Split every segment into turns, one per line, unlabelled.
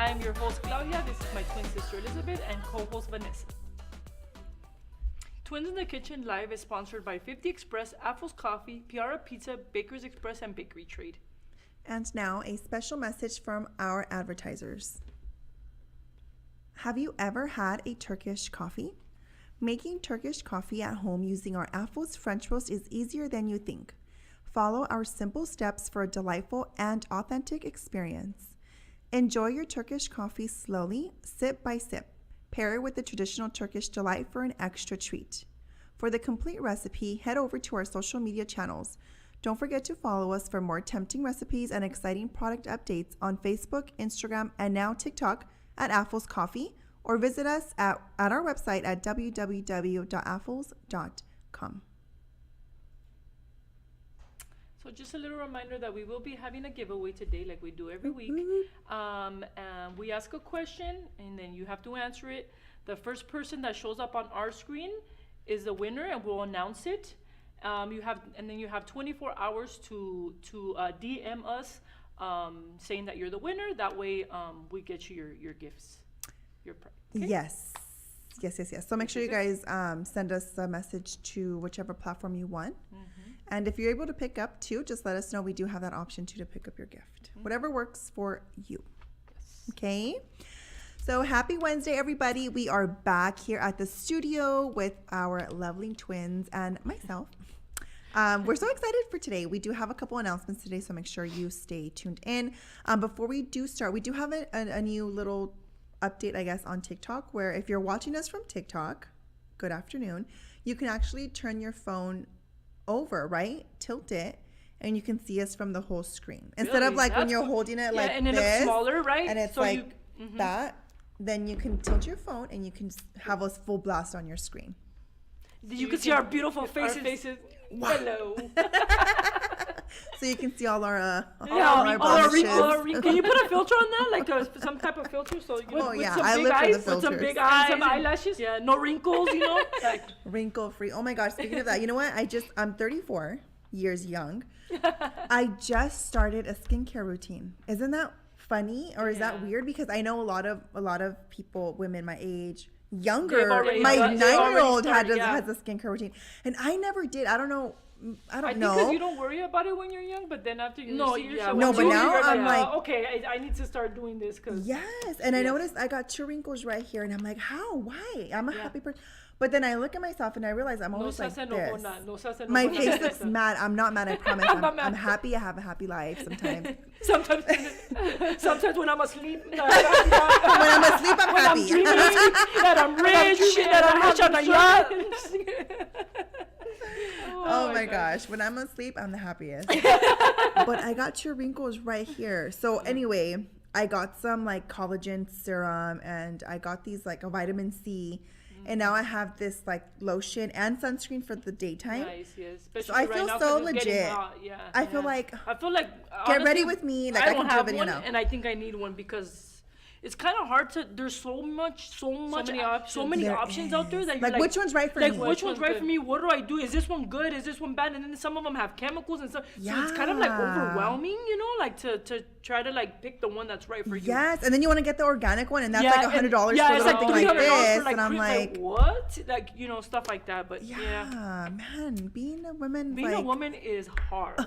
I am your host, Claudia. This is my twin sister, Elizabeth, and co-host, Vanessa. Twins in the Kitchen Live is sponsored by 50 Express, Apple's Coffee, Piara Pizza, Baker's Express, and Bakery Trade.
And now a special message from our advertisers. Have you ever had a Turkish coffee? Making Turkish coffee at home using our Affles French roast is easier than you think. Follow our simple steps for a delightful and authentic experience. Enjoy your Turkish coffee slowly, sip by sip. Pair it with the traditional Turkish delight for an extra treat. For the complete recipe, head over to our social media channels. Don't forget to follow us for more tempting recipes and exciting product updates on Facebook, Instagram, and now TikTok at Affles Coffee, or visit us at our website at www.affles.com.
So just a little reminder that we will be having a giveaway today like we do every week. And we ask a question and then you have to answer it. The first person that shows up on our screen is the winner and we'll announce it. You have 24 hours to DM us saying that you're the winner. That way we get you your gifts. Okay?
Yes. So make sure you guys send us a message to whichever platform you want. And if you're able to pick up too, just let us know. We do have that option too to pick up your gift. Whatever works for you.
Yes.
Okay. So happy Wednesday, everybody. We are back here at the studio with our lovely twins and myself. We're so excited for today. We do have a couple announcements today, so make sure you stay tuned in. Before we do start, we do have a new little update, I guess, on TikTok, where if you're watching us from TikTok, good afternoon, you can actually turn your phone over, right? Tilt it, and you can see us from the whole screen. Instead of like when you're holding it like
and it
this,
looks smaller, right?
and it's
so
like that, then you can tilt your phone and you can have us full blast on your screen.
You can see our beautiful faces.
Wow.
Hello.
So you can see all our
wrinkles. Can you put a filter on that, like some type of filter, so you
Oh
with
yeah,
some
I
big
live for
eyes,
the filters.
with some big eyes, some eyelashes. Yeah, no wrinkles, like
wrinkle free. Oh my gosh! Speaking of that, you know what? I'm 34 years young. I just started a skincare routine. Isn't that funny, or is that weird? Because I know a lot of people, women my age, younger. My 9-year-old has a skincare routine, and I never did. I don't know. I think
because you don't worry about it when you're young, but then after you see yourself,
but now I'm like,
okay, I need to start doing this because
I noticed I got 2 wrinkles right here, and I'm like, how? Why? I'm a happy person. But then I look at myself and I realize I'm always like this. My face looks mad. I'm not mad. I promise. I'm happy. I have a happy life sometimes.
Sometimes when I'm asleep.
When I'm asleep, I'm happy.
I'm dreaming that I'm rich, that I'm rich on a yacht.
Oh my gosh. When I'm asleep, I'm the happiest. But I got 2 wrinkles right here. So anyway, I got some like collagen serum and I got these like a vitamin C. And now I have this like lotion and sunscreen for the daytime.
Nice, yes.
So I feel so legit. I feel like
honestly,
get ready with me. Like I can do a video now.
And I think I need one because it's kind of hard to. There's so many options out there that you're
like which one's right for me?
Like which one's right for me? What do I do? Is this one good? Is this one bad? And then some of them have chemicals and stuff. Yeah. So it's kind of like overwhelming, like to try to like pick the one that's right for you.
Yes, and then you want to get the organic one, and that's like $100 for something like this. And I'm like,
what? Like stuff like that. But
man, being a woman
is hard.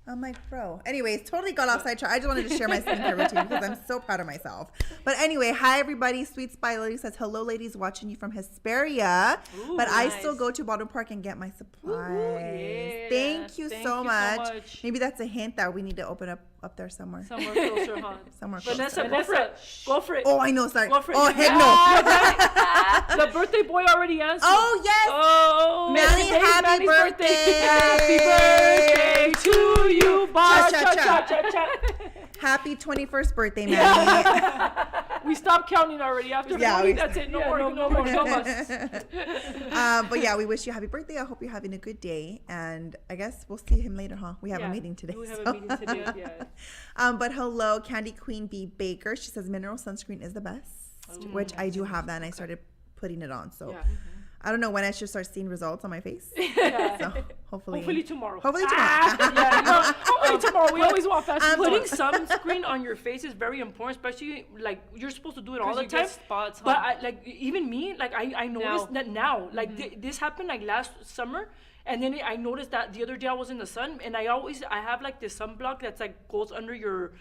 I'm like, bro. Anyways, totally got off sidetrack. I just wanted to share my skincare routine because I'm so proud of myself. But anyway, hi everybody. Sweet Spy Lily says, hello ladies, watching you from Hesperia. But nice. I still go to Baldwin Park and get my supplies. Thank you so much. Maybe that's a hint that we need to open up there somewhere.
Somewhere closer, huh?
Somewhere closer.
Vanessa, go for it. Go for it.
Oh, I know. Sorry.
Go for it.
Oh, heck
no. The birthday boy already answered.
Oh, yes.
Oh,
Manny, happy birthday.
Happy birthday to you.
Cha-cha-cha. Happy 21st birthday, Manny.
We stopped counting already after 40. That's it. No more.
But yeah, we wish you a happy birthday. I hope you're having a good day. And I guess we'll see him later, huh? We have a meeting today.
We have a meeting today, yeah.
But hello, Candy Queen B. Baker. She says mineral sunscreen is the best, which I do have that, and I started putting it on. So I don't know when I should start seeing results on my face.
Yeah.
So hopefully.
Hopefully tomorrow.
Hopefully tomorrow.
Yeah, you know, hopefully tomorrow. We always want fast.
Putting sunscreen on your face is very important, especially like you're supposed to do it all the
you
time.
get spots,
But
huh?
even me, like I noticed that now, like this happened like last summer, and then I noticed that the other day I was in the sun, and I have like this sunblock that's like goes under your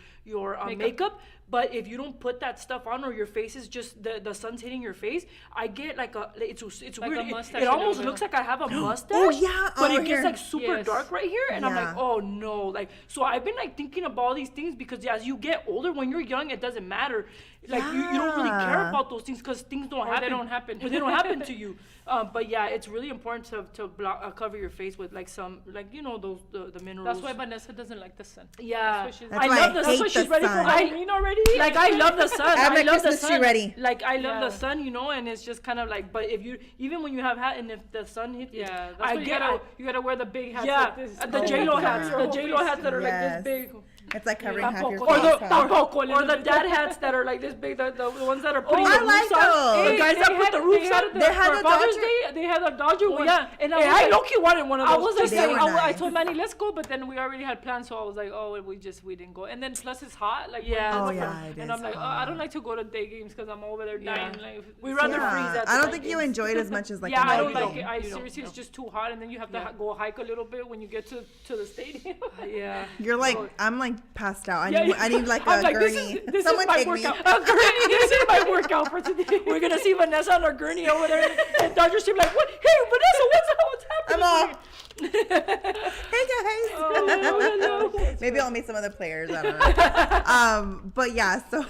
makeup. But if you don't put that stuff on, or your face is just the sun's hitting your face, I get like it's
Like
weird.
a mustache
It
a
almost
little
looks
bit.
like I have a mustache.
Oh, yeah,
but
over
it gets
here.
like super
Yes.
dark right here, and I'm
Yeah.
like, oh no, like so I've been like thinking about all these things because as you get older, when you're young, it doesn't matter. Like you don't really care
Yeah.
about those things because things don't
Or
happen.
they don't happen.
Or they don't happen to you. But yeah, it's really important to cover your face with like some like those the minerals.
That's why Vanessa doesn't like the sun.
Yeah,
That's why she's-
That's
I
why
love
I
the
hate
sun.
the
She's ready for
sun.
Halloween already. Like I love the sun.
I have my
love the
Christmas tree
sun.
ready.
Like I love the
Yeah.
sun, and it's just kind of like. But if you even when you have hat and if the sun hits,
Yeah, that's
I
why
get
you gotta wear the big hats
yeah,
like this.
the
Oh
J-Lo
my
hats,
God.
the J-Lo hats that are like
Yes.
this big.
It's like covering half your
Or
face.
the
huh?
or the dad hats that are like this big, the ones that are putting
I
the
like
roofs on.
those.
The guys that put the roofs on.
They had
for
the
Father's
Dodger-
Day, they had a Dodger
Oh
one.
yeah,
And
I
I was
low-key wanted one of
I
those.
was like,
They
saying,
were
I
nice.
told Manny, let's go, but then we already had plans, so I was like, oh, we didn't go. And then plus it's hot, like
Yeah.
Oh,
when-
yeah, it
and
is
I'm like, oh, I don't like to go to day games because I'm over there dying. Like,
We rather
Yeah.
freeze at the
I don't
night
think you
games.
enjoy it as much as like
yeah,
a
I
night
don't like
game.
it. I
You don't,
seriously,
no.
it's just too hot, and then you have to
Yeah.
go hike a little bit when you get to the stadium.
Yeah.
You're like, I'm like passed out. I
Yeah,
need, I need like
I'm
a
like,
gurney.
This
Someone
is my
take
workout.
me.
A gurney. This is my workout for today.
We're gonna see Vanessa on her gurney over there, and Dodger's team like, what? Hey, Vanessa, what's
I'm
happening?
off. Hey guys.
Oh, no.
Maybe I'll meet some other players. I don't know. But yeah, so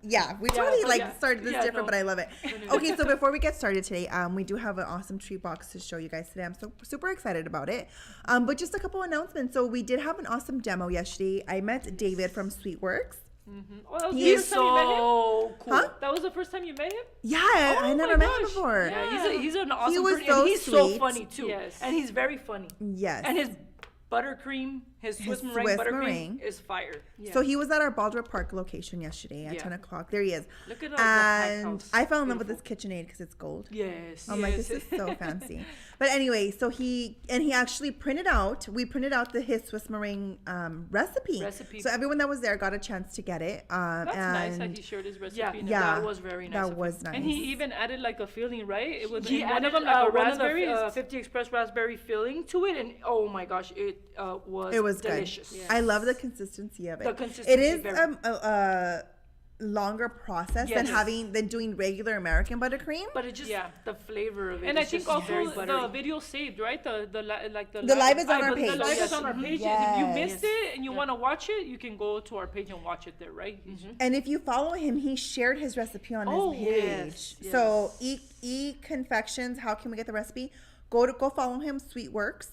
yeah, we totally
but
like
yeah.
started this
Yeah,
different,
no.
but I love it. Okay, so before we get started today, we do have an awesome treat box to show you guys today. I'm so super excited about it. But just a couple announcements. So we did have an awesome demo yesterday. I met David from Sweetworks.
Oh, that was
He
the
is
first time you met him?
So cool.
Huh?
That was the first time you met him?
Yeah, I
Oh
never
my
met him
gosh.
before.
Yeah.
Yeah, he's an awesome
was
person,
so
and he's so
sweet.
funny too.
Yes.
And he's very funny.
Yes.
And his buttercream, his Swiss
His
meringue
Swiss
buttercream
meringue.
is fire.
So he was at our Baldwin Park location yesterday at
Yeah.
10 o'clock. There he is.
Look at the
And
house.
I fell in love with this KitchenAid because it's gold.
Yes.
I'm like,
Yes.
this is so fancy. But anyway, so he actually we printed out his Swiss meringue recipe. So everyone that was there got a chance to get it.
That's nice that
and
he shared his recipe.
Yeah,
and
yeah,
that was very nice.
that
of him.
was nice.
And he even added like a filling, right? It was
He
one
added
of them like a
one of
raspberry.
the 50 Express raspberry filling to it, and oh my gosh, it was delicious.
good. I love the consistency of it.
The consistency,
It is
very-
a longer process
Yes.
than doing regular American buttercream.
But it just
Yeah.
the flavor of it.
And I
is
think
just very
also the
buttery.
video saved, right? The
The live is on our
The
page.
live
Yes.
is on our
Mhm.
page. If you
Yes.
missed it and you want to watch it, you can go to our page and watch it there, right?
And if you follow him, he shared his recipe on
Oh,
his page.
yes,
So E Confections, how can we get the recipe? Go follow him, Sweetworks.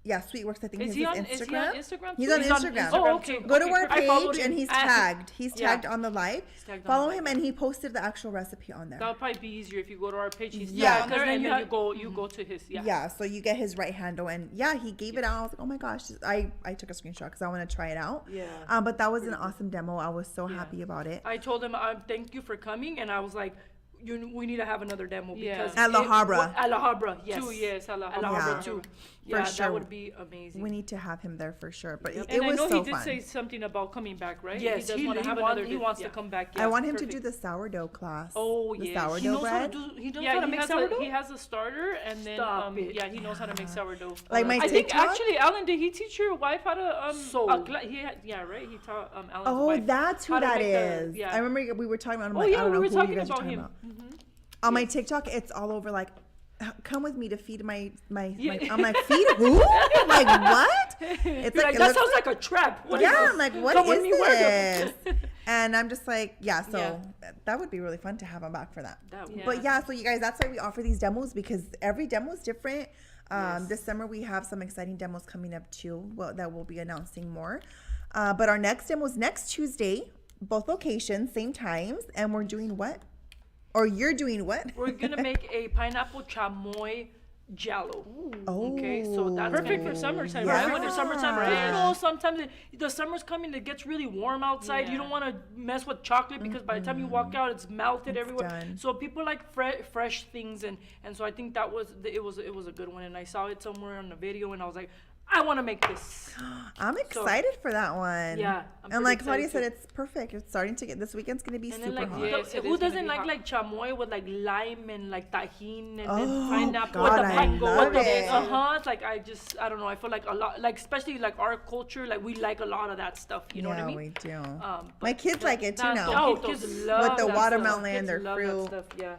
Yeah, Sweetworks. I think
Is
is
he
his
on
Instagram.
Instagram?
He's
too?
on Instagram.
Oh, okay.
Go to our
perfect. I followed
page
him.
and he's
I-
tagged. He's
Yeah.
tagged on the live.
tagged on
Follow
the
him,
live.
and he posted the actual recipe on there.
That'll probably be easier if you go to our page. He's
Yeah.
on there,
'Cause then
and
you
then
have-
you go to his.
Yeah. So you get his right handle, and yeah, he gave it out. I was like, oh my gosh, I took a screenshot because I want to try it out.
Yeah.
But that was an awesome demo. I was so happy about it.
I told him, thank you for coming, and I was like, we need to have another demo
Yeah.
because
At La Habra.
At La Habra, yes.
Two years.
At La
Yeah.
Habra too.
For
Yeah,
sure.
that would be amazing.
We need to have him there for sure. But
Yep.
it
And
was
I know
so
he did
fun.
say something about coming back, right?
Yes,
does
he
wanna have another.
he wants
yeah.
to come back.
I
yes,
want him to
perfect.
do the sourdough class.
Oh
the
yes,
sourdough
he knows
bread.
how to do. He knows
Yeah,
how to
he
make
has
sourdough.
he has a starter, and then
Stop it.
yeah, he knows how to make sourdough.
Like my
I think
TikTok?
actually, Alan, did he teach your wife how to
So-
yeah, right. He taught Alan's
Oh,
wife
that's who
how to
that
make the-
is.
yeah.
I remember we were talking about him.
Oh
Like, I
yeah,
don't
we
know
were
who you
talking
guys are
about him.
On my TikTok, it's all over like, come with me to feed my
Yeah.
I'm like, feed who? Like what? It's
You're like,
it
that
looks
sounds like a trap. What is
yeah,
this?
I'm like, what
Come with
is
me, where
this? And I'm just like, yeah, so
Yeah.
that would be really fun to have him back for that.
That
Yeah.
But yeah, so you guys, that's why we offer these demos because every demo is different. This summer we have some exciting demos coming up too. Well, that we'll be announcing more. But our next demo is next Tuesday, both locations, same times, and we're doing what? Or you're doing what?
We're gonna make a pineapple chamoy Jell-O.
Oh,
Okay, so that's
Perfect
gonna
for summertime,
yeah.
right?
When the summertime,
Yeah.
you know, sometimes the summer's coming, it gets really warm outside. You
Yeah.
don't want to mess with chocolate because by the time you walk out, it's melted everywhere.
done.
So people like fresh things, and so I think that it was a good one. And I saw it somewhere on the video, and I was like, I want to make this.
I'm excited for that one.
Yeah, I'm
and
pretty
like Claudia
excited
said, it's perfect. It's starting to get, this weekend's going to be
And
super
then like,
hot.
Yes, it
who
is gonna
doesn't
be
like
hot.
chamoy with like lime and like tajin and
Oh,
then pineapple
God,
with the
I
mango
love
with the
it.
It's like I don't know. I feel like a lot, like especially like our culture, like we like a lot of that stuff. You know what I mean?
we do.
But
My kids like it too now.
Oh,
Taquitos.
kids love
With the
that
watermelon,
stuff. Kids
their
love that
fruit.
stuff, yeah.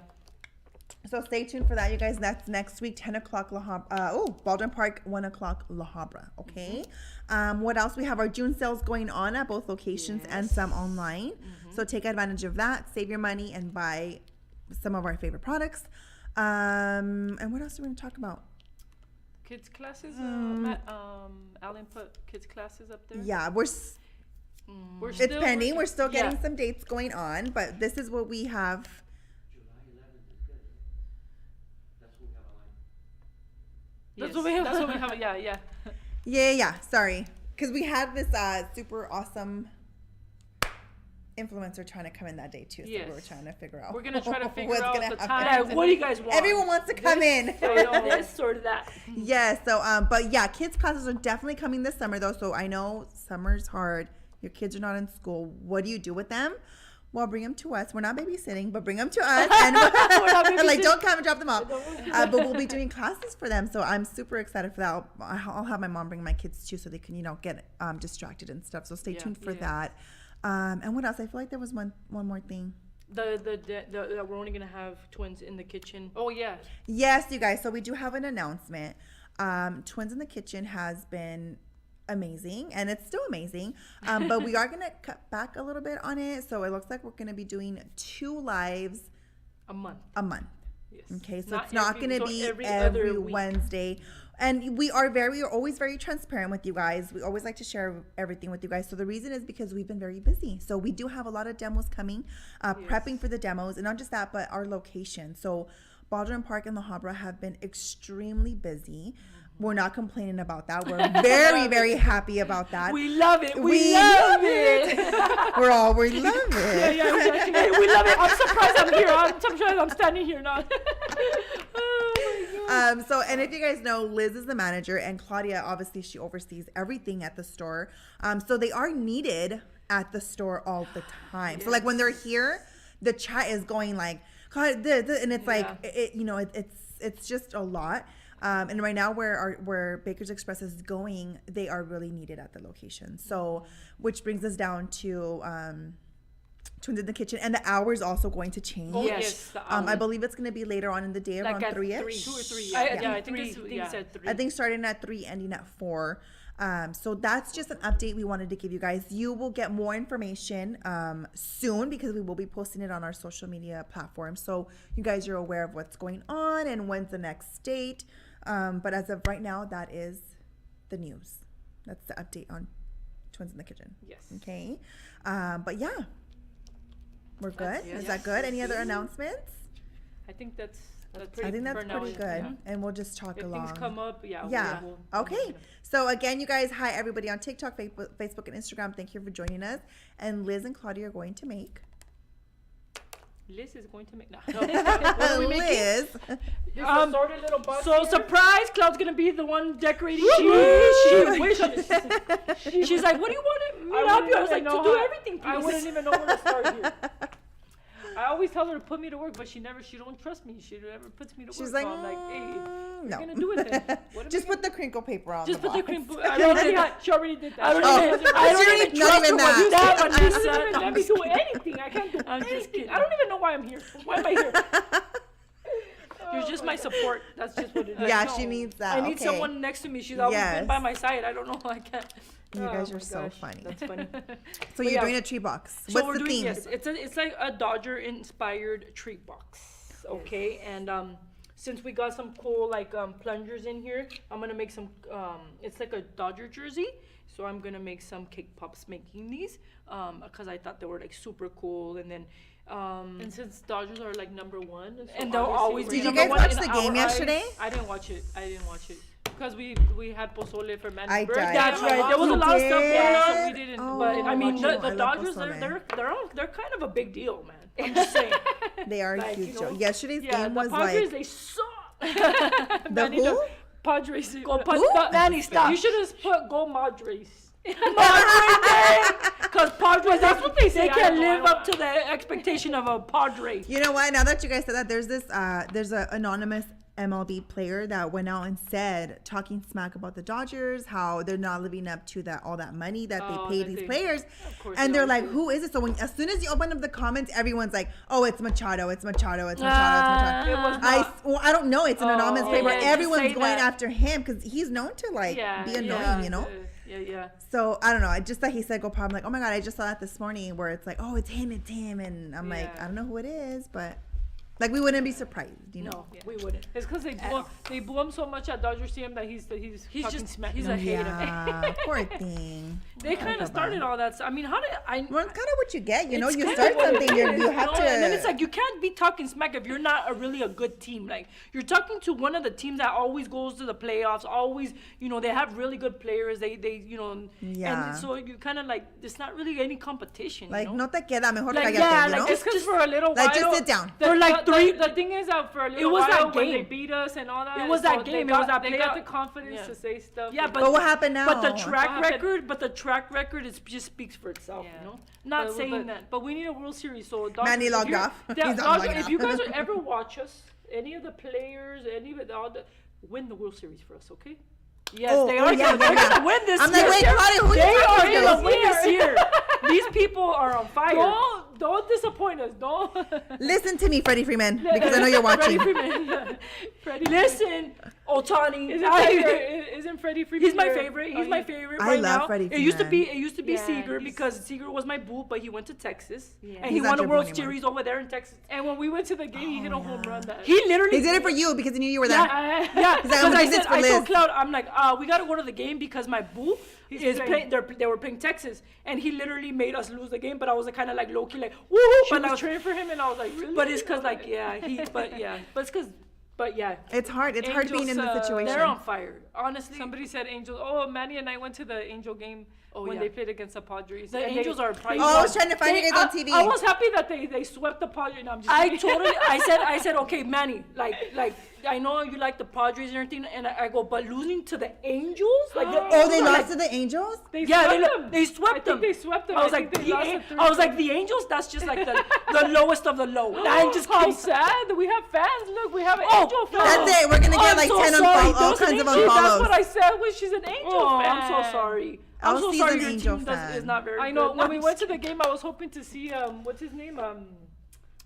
So stay tuned for that, you guys. That's next week, 10 o'clock La Habra. Baldwin Park, 1 o'clock La Habra. Okay. What else? We have our June sales going on at both locations and some online. So take advantage of that. Save your money and buy some of our favorite products. And what else are we going to talk about?
Kids classes. Alan put kids classes up there.
Yeah,
We're
it's
still
pending.
working-
We're still getting
yeah.
some dates going on, but this is what we have.
Yes,
That's what we have.
That's what we have. Yeah, yeah.
Yeah. Sorry. Because we had this super awesome influencer trying to come in that day too. So we were
Yes.
trying to figure out.
We're gonna try to figure
what's
out
gonna
the
happen.
time.
Yeah, what do you guys want?
Everyone wants to come in.
This or that.
Yeah. So, but yeah, kids classes are definitely coming this summer though. So I know summer's hard. Your kids are not in school. What do you do with them? Well, bring them to us. We're not babysitting, but bring them to us. And like, don't come and drop them off. But we'll be doing classes for them. So I'm super excited for that. I'll have my mom bring my kids too, so they can, get distracted and stuff. So stay
Yeah.
tuned for
Yes.
that. And what else? I feel like there was one more thing.
The we're only gonna have twins in the kitchen.
Oh yeah.
Yes, you guys. So we do have an announcement. Twins in the Kitchen has been amazing, and it's still amazing. But we are gonna cut back a little bit on it. So it looks like we're gonna be doing 2 lives
A month.
a month.
Yes.
Okay, so
Not
it's not
every-
going to
so
be
every
every
other week.
Wednesday. And we are always very transparent with you guys. We always like to share everything with you guys. So the reason is because we've been very busy. So we do have a lot of demos coming, prepping for the demos, and not just that, but our location. So Baldwin Park and La Habra have been extremely busy. We're not complaining about that. We're very, very happy about that.
We love it.
We
We love
it.
it.
we love it.
Yeah, exactly. Hey, we love it. I'm surprised I'm here. I'm surprised I'm standing here now.
So, and if you guys know, Liz is the manager, and Claudia, obviously, she oversees everything at the store. So they are needed at the store all the time. So, like when they're here, the chat is going like, God, and it's like, it's just a lot. And right now, where Baker's Express is going, they are really needed at the location. So, which brings us down to Twins in the Kitchen, and the hours also going to change.
Oh,
Yes.
yes.
I believe it's going to be later on in the day, around
Like at
3-ish.
3, 2 or 3.
Yeah,
I
I
think
think
it's
it's-
three.
yeah.
Said 3.
I think starting at 3, ending at 4. So that's just an update we wanted to give you guys. You will get more information soon because we will be posting it on our social media platforms. So you guys are aware of what's going on and when's the next date. But as of right now, that is the news. That's the update on Twins in the Kitchen.
Yes.
Okay. But yeah, we're good.
Yes.
Is that good? Any other announcements?
I think that's
I
pretty.
think that's
for now,
pretty good.
yeah.
And we'll just talk
If
along.
things come up, yeah.
Yeah.
We'll
Okay. So again, you guys, hi everybody on TikTok, Facebook, and Instagram. Thank you for joining us. And Liz and Claudia are going to make.
Liz is going to make. No. What are we making?
Liz.
Assorted little box. So surprise, Cloud's gonna be the one decorating.
Woo!
She wishes. She's like, what do you want me to help you? I was like, to do everything, please.
I wouldn't even know where to start here. I always tell her to put me to work, but she don't trust me. She never puts me to work.
She's
so
like,
I'm like, hey,
no.
what are you gonna do with it? What am I
Just
gonna
put the crinkle paper on.
Just
the
put the
box.
cream. I already did that.
She already did that.
I don't
Oh,
even. I don't even
not
trust
even
her with
that.
that.
I don't even
Vanessa.
let me do anything. I can't do
I'm just
anything.
kidding.
I don't even know why I'm here. Why am I here?
You're just my support. That's just what it is.
Yeah,
know.
she needs that.
I need
Okay.
someone next to me. She's always
Yes.
been by my side. I don't know. I can't.
You
Oh
guys
my
are so
gosh,
funny.
That's funny.
So you're
yeah.
doing a tree box.
So
What's
we're
the
doing
theme?
yes. It's like a Dodger inspired treat box. Okay, and since we got some cool like plungers in here, I'm gonna make some. It's like a Dodger jersey, so I'm gonna make some cake pops making these, because I thought they were like super cool, and then.
And since Dodgers are like number one, so
And they'll always
obviously
be
Did
we're
you
number
guys
one
watch
in
the game
our
yesterday?
I didn't watch it. Because we had pozole for Manny's
I
birthday.
died.
That's
My
right.
mom
There was a lot of stuff
did?
going on.
so we didn't.
Oh,
But I mean,
I
the
love
Dodgers,
pozole.
they're kind of a big deal, man. I'm just saying.
They are
Like,
huge.
you know,
Yesterday's
Yeah,
game
the
was
Padres,
like
they suck.
the
Manny,
who?
Padres.
Go
Who?
Manny, stop.
You should have put Go Madres.
Because Padres,
that's what they say.
They
I
can't
don't know, I
live
don't
up to the expectation of a Padre.
You know what? Now that you guys said that, there's an anonymous MLB player that went out and said, talking smack about the Dodgers, how they're not living up to all that money that they paid these players.
Of course
And
they
they're
always
like,
do.
who is it? So as soon as you open up the comments, everyone's like, oh, it's Machado, it's Machado, it's Machado, it's Machado.
It was not.
I don't know. It's an anonymous
Oh,
player.
yeah, just
Everyone's
say
going
that.
after him because he's known to be annoying, you know?
Yeah.
So I don't know. Just that he said go pop. I'm like, oh my god, I just saw that this morning where it's like, oh, it's him, and I'm like,
Yeah.
I don't know who it is, but like we wouldn't be surprised, you know?
No, we wouldn't.
It's because they blew him so much at Dodger Stadium that he's talking
just-
smack.
he's a hater.
Yeah, poor thing.
They kind of started all that. I mean, how did I?
Well, it's kind of what you get, you know.
It's
You
kinda
start
what it
something, you have to.
And then it's like you can't be talking smack if you're not really a good team. Like you're talking to one of the teams that always goes to the playoffs. Always, they have really good players. They
Yeah.
And so you kind of like there's not really any competition.
like,
you know?
no te queda, mejor
Like,
cállate,
yeah,
you
like,
know?
just-
Because for a little while,
Like, just sit down.
For like
The thing is that for a little
was
while
that
when they
game.
beat us and all that,
It was that
so
game,
They
it was
got,
that
they got
playoff-
the confidence
Yeah.
to say stuff.
Yeah,
and-
But what happened now?
But the
What
track
happened?
record is just speaks for itself.
Yeah.
You know, not
but,
saying
but,
that.
But we need a World Series. So
Manny
if
logged
you're-
off.
Yeah,
He's not
Dodger,
logging
if you
off.
guys ever watch us, any of the players, all the win the World Series for us, okay?
Yes,
Oh,
they
oh,
are.
yeah,
They're
yeah.
gonna win this
I'm
year.
like, wait, Claudia, who
They
are you
are
talking
gonna
to?
win this year. These people are on fire.
Don't disappoint us. Don't.
Listen to me, Freddie Freeman, because I know you're watching.
Freddie Freeman. Freddie
Listen, Otani.
Isn't Freddie Freeman?
He's my
your-
favorite. He's
oh,
my
he-
favorite
I
right
love
now.
Freddie
It used to be
Yeah,
Seager
he's-
because Seager was my boo, but he went to Texas and he
He's not
won a
your
World
boo anymore.
Series over there in Texas.
And when we went to the game, he hit a home run. That
He literally
He did it for you because he knew you were there.
Yeah,
He's like,
because
I'm gonna
I
do this
said,
for
I told
Liz.
Cloud, I'm like, we gotta go to the game because my boo is
playing.
playing. They were playing Texas, and he literally made us lose the game. But I was kind of like low key, like woohoo.
she
But I
was
was,
training for him, and I was like, really?
but it's cause like but it's cause, but yeah,
It's hard. It's hard being in the
Angels,
situation.
they're on fire. Honestly,
Somebody said Angels. Oh, Manny and I went to the Angel game when
yeah.
they played against the Padres.
the
and
Angels
they,
are probably.
Oh, I was trying to find you guys on TV.
I was happy that they swept the Padres. No, I'm just
I
kidding.
totally. I said, okay, Manny, like I know you like the Padres and everything, and I go, but losing to the Angels, like the
Oh, they
Angels are,
lost
like,
to the Angels?
They
Yeah,
swept
they,
them.
they swept
I
them.
think they swept them.
I was
I
like,
think they lost to
I was
three.
like, the Angels. That's just like the lowest of the low. I'm just
How
kidding.
sad. We have fans. Look, we have an
Oh,
Angel fan.
That's it. We're gonna get
I'm
like
so
10
sorry.
all
There was an
kinds of
Angel.
That's
unfollows.
what I said. Was she's an Angel
Oh,
fan.
I'm so sorry.
I'll
I'm so
see
sorry
an
your
Angel
team
fan.
is not very
I know.
good.
When
I'm
we
just-
went to the game, I was hoping to see what's his name?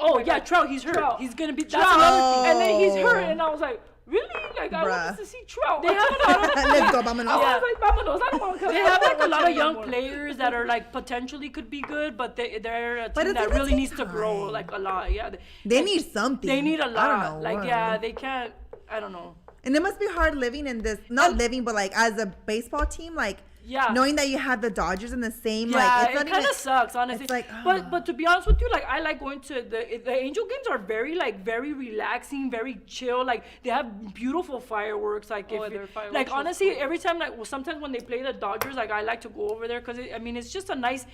Oh,
my
yeah,
God.
Trout, he's hurt.
Trout.
He's gonna be. That's
Trout.
another thing.
And then he's hurt,
Oh.
and I was like, really? Like I
Bruh.
wanted to see Trout.
They have a lot of-
Let's go, vámonos.
I was like, vámonos. I don't want to come.
They have like a lot of young players that are like potentially could be good, but they're a
But
team
it's
that
gonna
really
take
needs to grow
time.
like a lot. Yeah,
They need something.
They need a lot.
I don't know.
Like
what.
yeah, they can't. I don't know.
And it must be hard living in this, not living, but like as a baseball team, like
Yeah.
knowing that you have the Dodgers in the same,
Yeah,
like it's
it
not
kind
even.
of sucks, honestly.
it's like,
but to be honest with you, like I like going to the Angel games are very relaxing, very chill. Like they have beautiful fireworks. Like
Oh,
if
their
you-
fireworks
like
are
honestly,
cool.
every time like sometimes when they play the Dodgers, like I like to go over there because I mean it's just a nice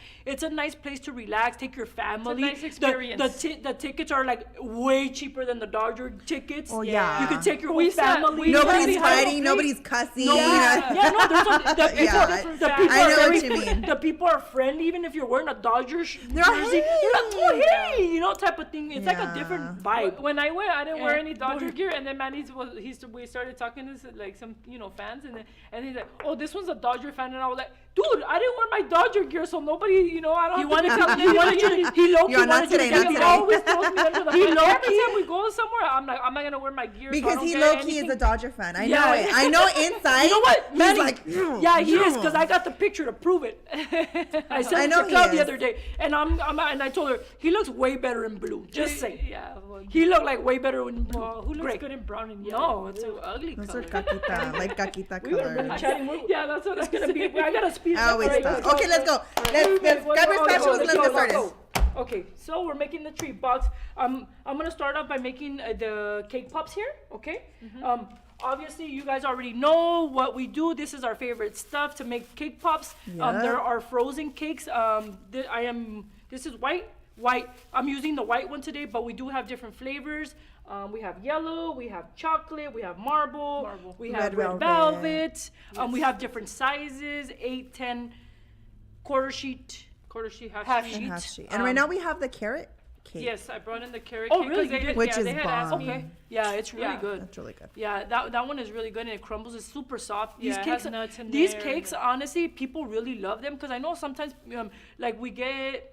place to relax, take your family.
nice experience.
The tickets are like way cheaper than the Dodger tickets.
Oh, yeah.
you could take your whole
We sat-
family.
we
Nobody's
we had to
fighting,
pay-
nobody's cussing.
No,
you know?
yeah, no, there's the people,
Yeah,
the
I
people
know
are
what
very,
you mean.
the people are friendly, even if you're wearing a Dodgers
They're like,
jersey. You're like, oh,
"Hey."
hey, you know, type of thing. It's like a different vibe.
When I went, I didn't wear
And-
any Dodger gear, and then Manny's we started talking to like some fans, and he's like, oh, this one's a Dodger fan, and I was like,
dude, I didn't wear my Dodger gear, so nobody, you know, I don't.
You wanna tell
he wanted you to, he low key
Yo, not
wanted you to
today,
get
not
me.
today.
always throws me under the
He
bus.
low
Every
key-
time we go somewhere, I'm like, I'm not gonna wear my gear. so I
Because
don't
he
get
low key is
anything.
a Dodger fan. I
Yeah.
know it. I know inside.
You know what,
He's
Manny?
like,
Yeah, he is, because I got the picture to prove it. I sent
I
it
know
to
he
Cloud
is.
the other day, and and I told her he looks way better in blue. Just saying.
Yeah. Well,
He looked like way better in blue.
who looks
Great.
good in brown and
No,
yellow?
it's
Ooh, ugly
Those are
color.
caquita, like caquita
We would have been
colors.
chatting.
Yeah, that's what
It's gonna be. I gotta speed it
I
up.
always
Alright,
stop.
go.
Okay, let's go. Let's grab your specials and let's get started.
Okay, so we're making the treat box. I'm gonna start off by making the cake pops here. Okay. Obviously, you guys already know what we do. This is our favorite stuff to make cake pops.
Yeah.
There are frozen cakes. This is white. I'm using the white one today, but we do have different flavors. We have yellow, we have chocolate, we have marble. We have
Red
red
velvet.
velvet. We have different sizes, 8, 10, quarter sheet.
Quarter sheet,
Half
half
sheet.
sheet.
And half sheet. And right now we have the carrot cake.
Yes, I brought in the carrot
Oh,
cake. 'cause
really?
They
You
had,
did?
Which
yeah,
is
they had asked
bomb.
me.
Okay. Yeah, it's really
Yeah.
good.
That's really good.
Yeah, that one is really good, and it crumbles. It's super soft. These
Yeah, it
cakes,
has nuts in
these
there
cakes,
and-
honestly, people really love them because I know sometimes, like we get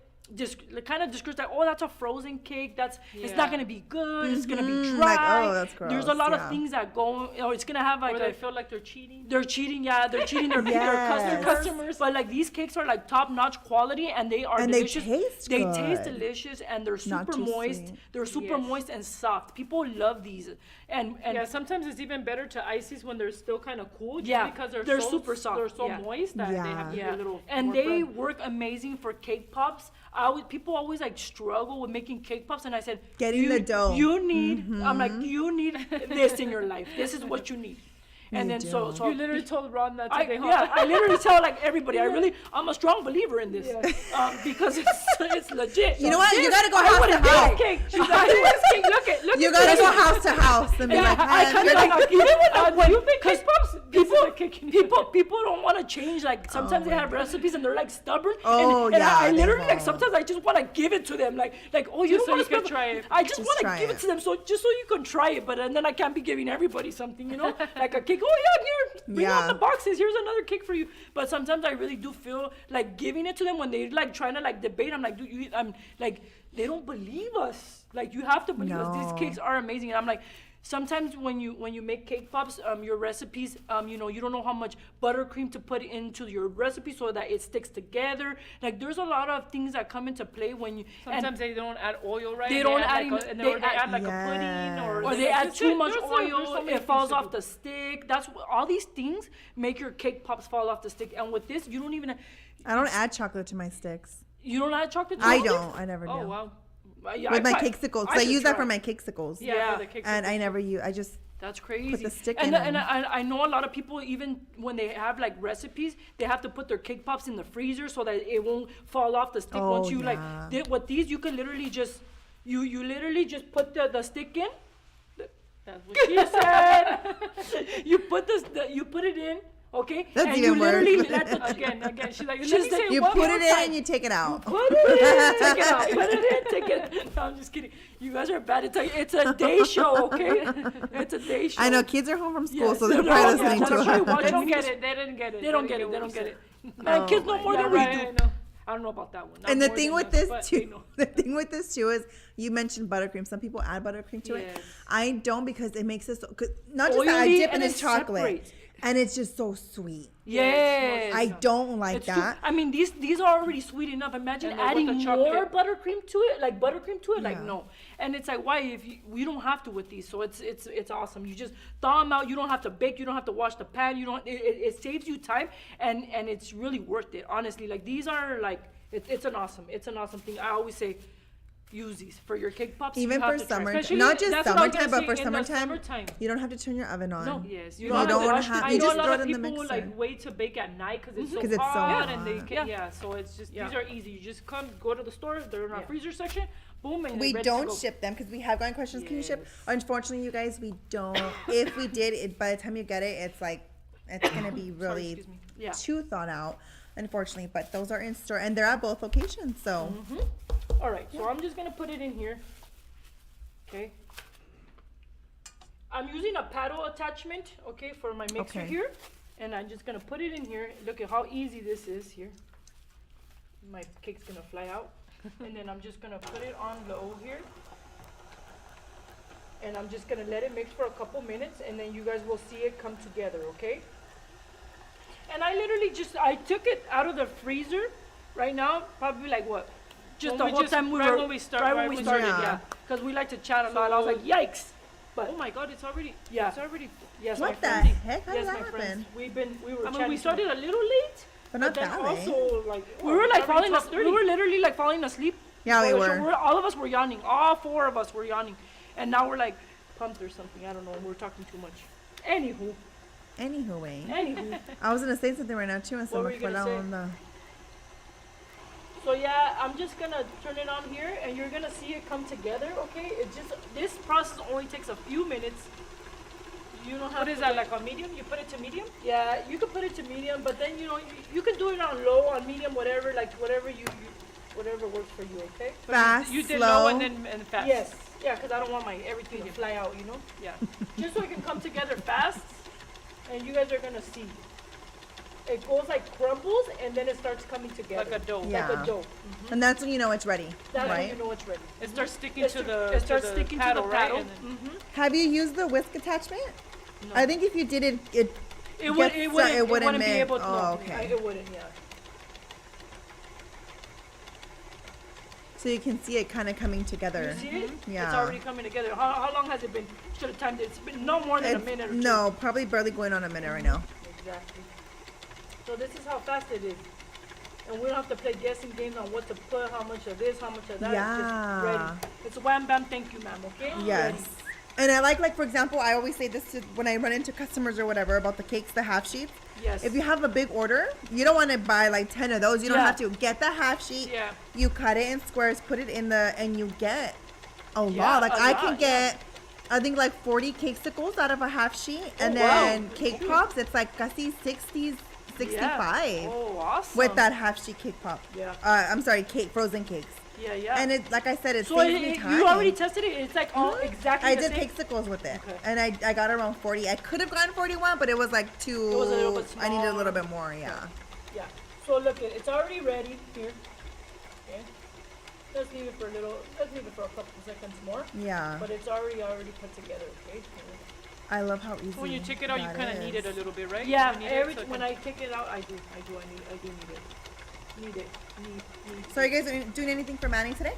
kind of discouraged like, oh, that's a frozen cake. It's not
Yeah.
gonna be good. It's gonna be
Mhm,
dry.
like, oh, that's
There's a
gross,
lot
yeah.
of things that go. It's gonna have like
Or they
a,
feel like they're cheating.
they're cheating. Yeah, they're cheating their,
Yes.
customers. But like these cakes are like top-notch quality, and they are
And they
delicious.
taste
They taste
good.
delicious, and they're
Not
super
too
moist.
sweet.
They're super
Yes.
moist and soft. People love these, and
Yeah, sometimes it's even better to ice these when they're still kind of cool, just
Yeah,
because
they're
so,
super soft,
They're so
yeah.
moist that they have to be
yeah,
a little.
and
more
they
firm.
work amazing for cake pops. People always like struggle with making cake pops, and I said,
Getting the dough.
You need. I'm like, you need this in your life. This is what you need. And
You
then
do.
so
You literally told Ron that
I,
today, huh?
yeah, I literally tell like everybody. I'm a strong believer in this because it's legit.
You know what? You
This-
gotta go
I
house
would
to
have
house.
this cake. She's like, I want this cake. Look
You
at
gotta
this.
go house to house and be
Yeah,
like,
I
man,
kind
you're
of
the-
like, even when
you make
because
cake pops? This is
people,
the cake you need.
people don't want to change. Like sometimes they
my
have recipes and they're like stubborn.
Oh,
and
yeah,
I
they
literally like
won't.
sometimes I just want to give it to them. Like oh, you
Just
don't
so
want
you
to
can try it.
I just
Just
want
try
to give
it.
it to them just so you can try it. But and then I can't be giving everybody something, you know, like a cake. Oh yeah, here, bring out
Yeah.
the boxes. Here's another cake for you. But sometimes I really do feel like giving it to them when they like trying to like debate. I'm like, dude, I'm like, they don't believe us. Like you have to believe us. These
No.
cakes are amazing. And I'm like, sometimes when you make cake pops, your recipes, you don't know how much buttercream to put into your recipe so that it sticks together. Like there's a lot of things that come into play when you.
Sometimes they don't add oil, right?
They don't
add
add
like
in-
and
they
or they
add-
add like a pudding,
or they add
just-
too much
there's
oil,
so many
it falls
things to
off
do.
the stick. All these things make your cake pops fall off the stick. And with this, you don't even.
I don't add chocolate to my sticks.
You don't add chocolate. to
I
your
don't. I never do.
Oh wow.
Yeah,
With my
tried-
cakesicles.
I
I
should
use that
try.
for my cakesicles.
Yeah, for the cakes.
And I never use. I just
That's crazy.
the stick
and
in
and
them.
I know a lot of people, even when they have like recipes, they have to put their cake pops in the freezer so that it won't fall off the stick.
Oh,
Once you
yeah.
like with these, you can literally just you literally just put the stick in.
That's what she said.
You put you put it in, okay?
That's
and
even
you literally
worse.
let the
Again. She's like,
She's
let me
the-
say
you
one
put
more
it in
time.
and you take it out.
Put it in, take it out. Put it in, take it. No, I'm just kidding. You guys are bad. It's a day show, okay? It's a day show.
I know kids are home from school,
Yes.
so they're
No,
probably
yeah,
listening
that's
to
right.
it.
Watch
They don't
me
get
just-
it. They didn't get it.
They don't get it.
what
They don't
we
get
said.
it. Man, kids know more
Yeah,
than we
right,
do.
I know. I don't know about that one. Not
And the
more
thing
than
with
us,
this
but they
too,
know.
the thing with this too is you mentioned buttercream. Some people add buttercream to it.
Yes.
I don't because it makes it so. 'Cause not just that I
Oily
dip
and
it in
it
chocolate,
separates.
and it's just so sweet.
Yes.
I don't like
It's true.
that.
I mean, these are already sweet enough. Imagine
And then with
adding
the
more
chocolate.
buttercream to it, like buttercream to it, like
Yeah.
no. And it's like, why? If we don't have to with these, so it's awesome. You just thaw them out. You don't have to bake. You don't have to wash the pan. You don't. It saves you time, and it's really worth it. Honestly, like these are like it's an awesome thing. I always say. Use these for your cake pops.
Even
you have
for
to try.
summer,
Especially-
not just
that's what I was
summertime,
gonna
but
say,
for
in the
summertime,
summertime.
you don't have to turn your oven on.
No.
Yes,
You
don't
don't
have to
want
wash
to
it.
have.
I
You
know
just
a lot
throw
of
it in the
people
mixer.
like wait to bake at night because it's so
'Cause it's so
hot and they
hot.
can,
Yeah.
so it's just
Yeah.
these are easy. You just go to the store, they're in our
Yeah.
freezer section, boom, and
We
they're ready to
don't
go.
ship them because we have gotten questions. Can you ship?
Yes.
Unfortunately, you guys, we don't. If we did, by the time you get it, it's like it's gonna be really
excuse me.
Yeah.
too thought out. Unfortunately, but those are in store and they're at both locations. So
All right, so I'm just gonna put it in here. Okay. I'm using a paddle attachment, okay, for my mixer
Okay.
here, And I'm just gonna put it in here. Look at how easy this is here. My cake's gonna fly out. And then I'm just gonna put it on low here. And I'm just gonna let it mix for a couple minutes, and then you guys will see it come together, okay? And I literally I took it out of the freezer right now, probably like what? Just the whole time
right when we started,
yeah. Because we like to chat a lot. I was like, yikes. But
oh my God, it's already,
yeah.
it's already.
Yes,
What
my
the
friends.
heck? How
Yes,
did
my
that
friends.
happen?
We were
I mean,
chatting
we
too
started
much.
a little late.
But not
then
that late.
also, like,
We were like falling
asleep.
asleep. We were literally like falling asleep.
Yeah, we
For the show.
were.
All of us were yawning. All 4 of us were yawning. And now we're like pumped or something. I don't know. We're talking too much. Anywho.
Anywho, I was gonna say something right now too, and
What were
someone
you
put
gonna
on the.
So yeah, I'm just gonna turn it on here, and you're gonna see it come together. Okay? It just this process only takes a few minutes. You don't have.
What is
to
that,
wait.
like on medium? You put it to medium?
Yeah, you can put it to medium, but then you can do it on low, on medium, whatever, like whatever whatever works for you. Okay?
But
Fast,
you did
slow.
low and then and fast.
Yes. Yeah, because I don't want my everything to fly out.
Yeah.
Just so it can come together fast, and you guys are gonna see. It goes like crumbles, and then it starts coming together.
Like a dough.
Yeah.
Like a dough.
And that's when you know it's ready,
That's when
right?
you know it's ready.
It starts sticking
It
to
st-
the
it starts
to the
sticking
paddle,
to the
right?
paddle.
And then-
Have you used the whisk attachment?
No.
I think if you did it,
It
gets-
wouldn't be
make-
able to.
oh,
No,
okay.
it wouldn't. Yeah.
so you can see it kind of coming
You
together.
see it?
Yeah.
It's already coming together. How long has it been? Should have timed it. It's been no more than a
It's-
minute or two.
no, probably barely going on a minute right now.
Exactly. So this is how fast it is. And we don't have to play guessing games on what to put, how much of this, how much of that. It's just ready.
Yeah.
It's wham bam, thank you, ma'am, okay?
Yes.
Ready.
And I like for example, I always say this to when I run into customers or whatever about the cakes, the half sheets.
Yes.
If you have a big order, you don't want to buy like 10 of those. You don't
Yeah.
have to get the half sheet.
Yeah.
You cut it in squares, put it in and you get a
Yeah,
lot. Like
a
I
lot,
can
yeah.
get, I think like 40 cakesicles out of a half sheet, and
Oh, wow.
then cake pops. It's like casi 60s, 65
Oh, awesome.
with that half sheet cake pop.
Yeah.
I'm sorry, frozen cakes.
Yeah, yeah.
And it, like I said, it
so
saves me time.
you already tested it? It's like all
Mhm.
exactly
I
the
did
same?
cakesicles with it,
Okay.
and I got around 40. I could have gotten 41, but it was like too.
It was a little bit
I needed a
small.
little bit more. Yeah.
Yeah. So look, it's already ready here. Okay. Let's leave it for a couple seconds more.
Yeah.
But it's already put together, okay?
I love how easy.
When you take it out, you
that
kind of need it a
is.
little bit, right?
Yeah,
You need it so it
when
can-
I take it out, I do need it. Need it. Need.
So, are you guys doing anything for Manny today?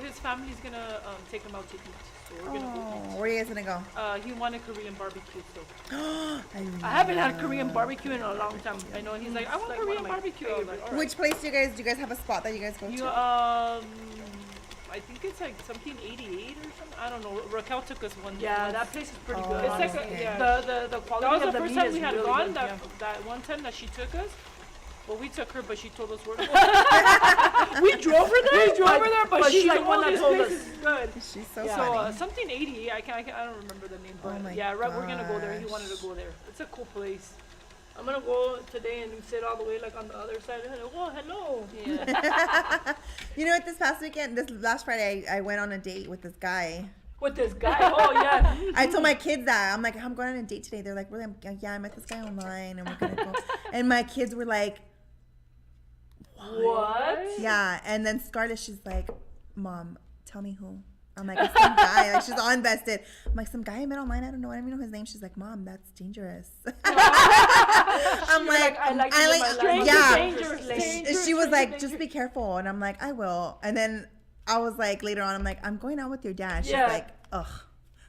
His family's gonna take him out to eat, so we're gonna go
Oh, where are you guys gonna go?
eat. He wanted Korean barbecue, so
I haven't had Korean barbecue in a long time.
I know he's like, I want
Like one
Korean
of my
barbecue. I was like, all right.
Which place do you guys have a spot that you guys go
You
to?
I think it's like something 88 or something. I don't know. Raquel took us one.
Yeah,
once.
that place is pretty
Oh,
good.
It's like
okay.
the quality
that was
of
the
the
first
meat
time
is
we had
really
gone.
good,
That
yeah.
that one time that she took us. Well, we took her, but she told us where to go.
We drove her there.
We drove her there, but
she's
she's
the
like,
one
"Oh,
that
this
told
place
us.
is good."
She's so
Yeah.
So
funny.
something 80. I don't remember the name.
Oh
But
my
yeah, right. We're gonna go there. He
gosh.
wanted to go there. It's a cool place.
I'm gonna go today and sit all the way like on the other side. Oh, hello.
Yeah.
You know what? This past weekend, this last Friday, I went on a date with this guy.
With this guy. Oh yeah.
I told my kids that. I'm like, I'm going on a date today. They're like, really? I'm like, yeah, I met this guy online, and we're gonna go. And my kids were like,
What?
yeah. And then Scarlett, she's like, Mom, tell me who. I'm like, it's some guy. Like, she's all invested. I'm like, some guy I met online. I don't even know his name. She's like, Mom, that's dangerous. I'm
You're like, I like to live my life.
Stranger
yeah.
dangerous.
Dangerous.
She was
Stranger
like,
danger.
just be careful. And I'm like, I will. And then I was like, later on, I'm like, I'm going out with your dad. She's
Yeah.
like, ugh.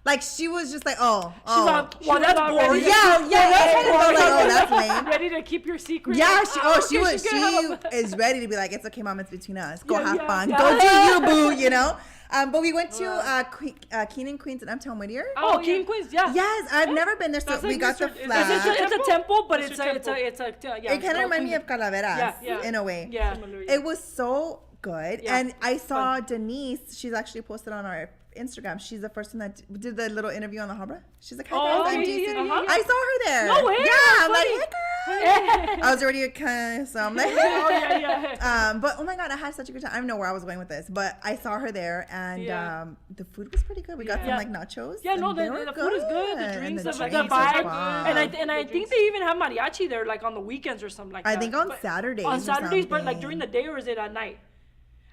Like, she was just like, oh.
She's like,
She
well,
was
that's
already-
boring.
Yeah,
that's
I was like, oh, that's lame.
Ready to keep your secret.
Yeah,
Like,
she
okay,
was.
she's
She
gonna have a-
is ready to be like, it's okay, Mom. It's between us. Go
Yeah,
have
yeah,
fun.
yeah.
Go do you, boo. You know. But we went to Keenan Queens and Uptown Whittier.
Oh,
yeah.
King Queens, yeah.
Yes, I've never been there. So
That's
we
like
got the
Mr. is
flag.
that
It's a temple, but
Mr.
it's
Temple.
yeah.
It kind of reminded me of Calaveras
Yeah, yeah.
in a way.
Yeah.
It was so good.
Yeah,
And I saw Denise. She's actually posted on our Instagram. She's the first one that did the little interview on the Harbor. She's like, hi
Oh,
guys, I'm
yeah,
Jason.
yeah, yeah, yeah.
I saw her there.
No way,
Yeah,
that's
I'm like,
funny.
hey girl. I was already kind of, so I'm like,
Oh yeah.
but oh my god, I had such a good time. I don't know where I was going with this, but I saw her there, and
Yeah.
the food was pretty good. We got some
Yeah.
like nachos.
Yeah, no,
and they were
the food is good. The
and
drinks,
the
the
drinks were
vibe,
bomb.
and I think they even have mariachi there, like on the weekends or something like
I
that.
think on
But-
Saturdays.
On
or
Saturdays, but like
something.
during the day, or is it at night?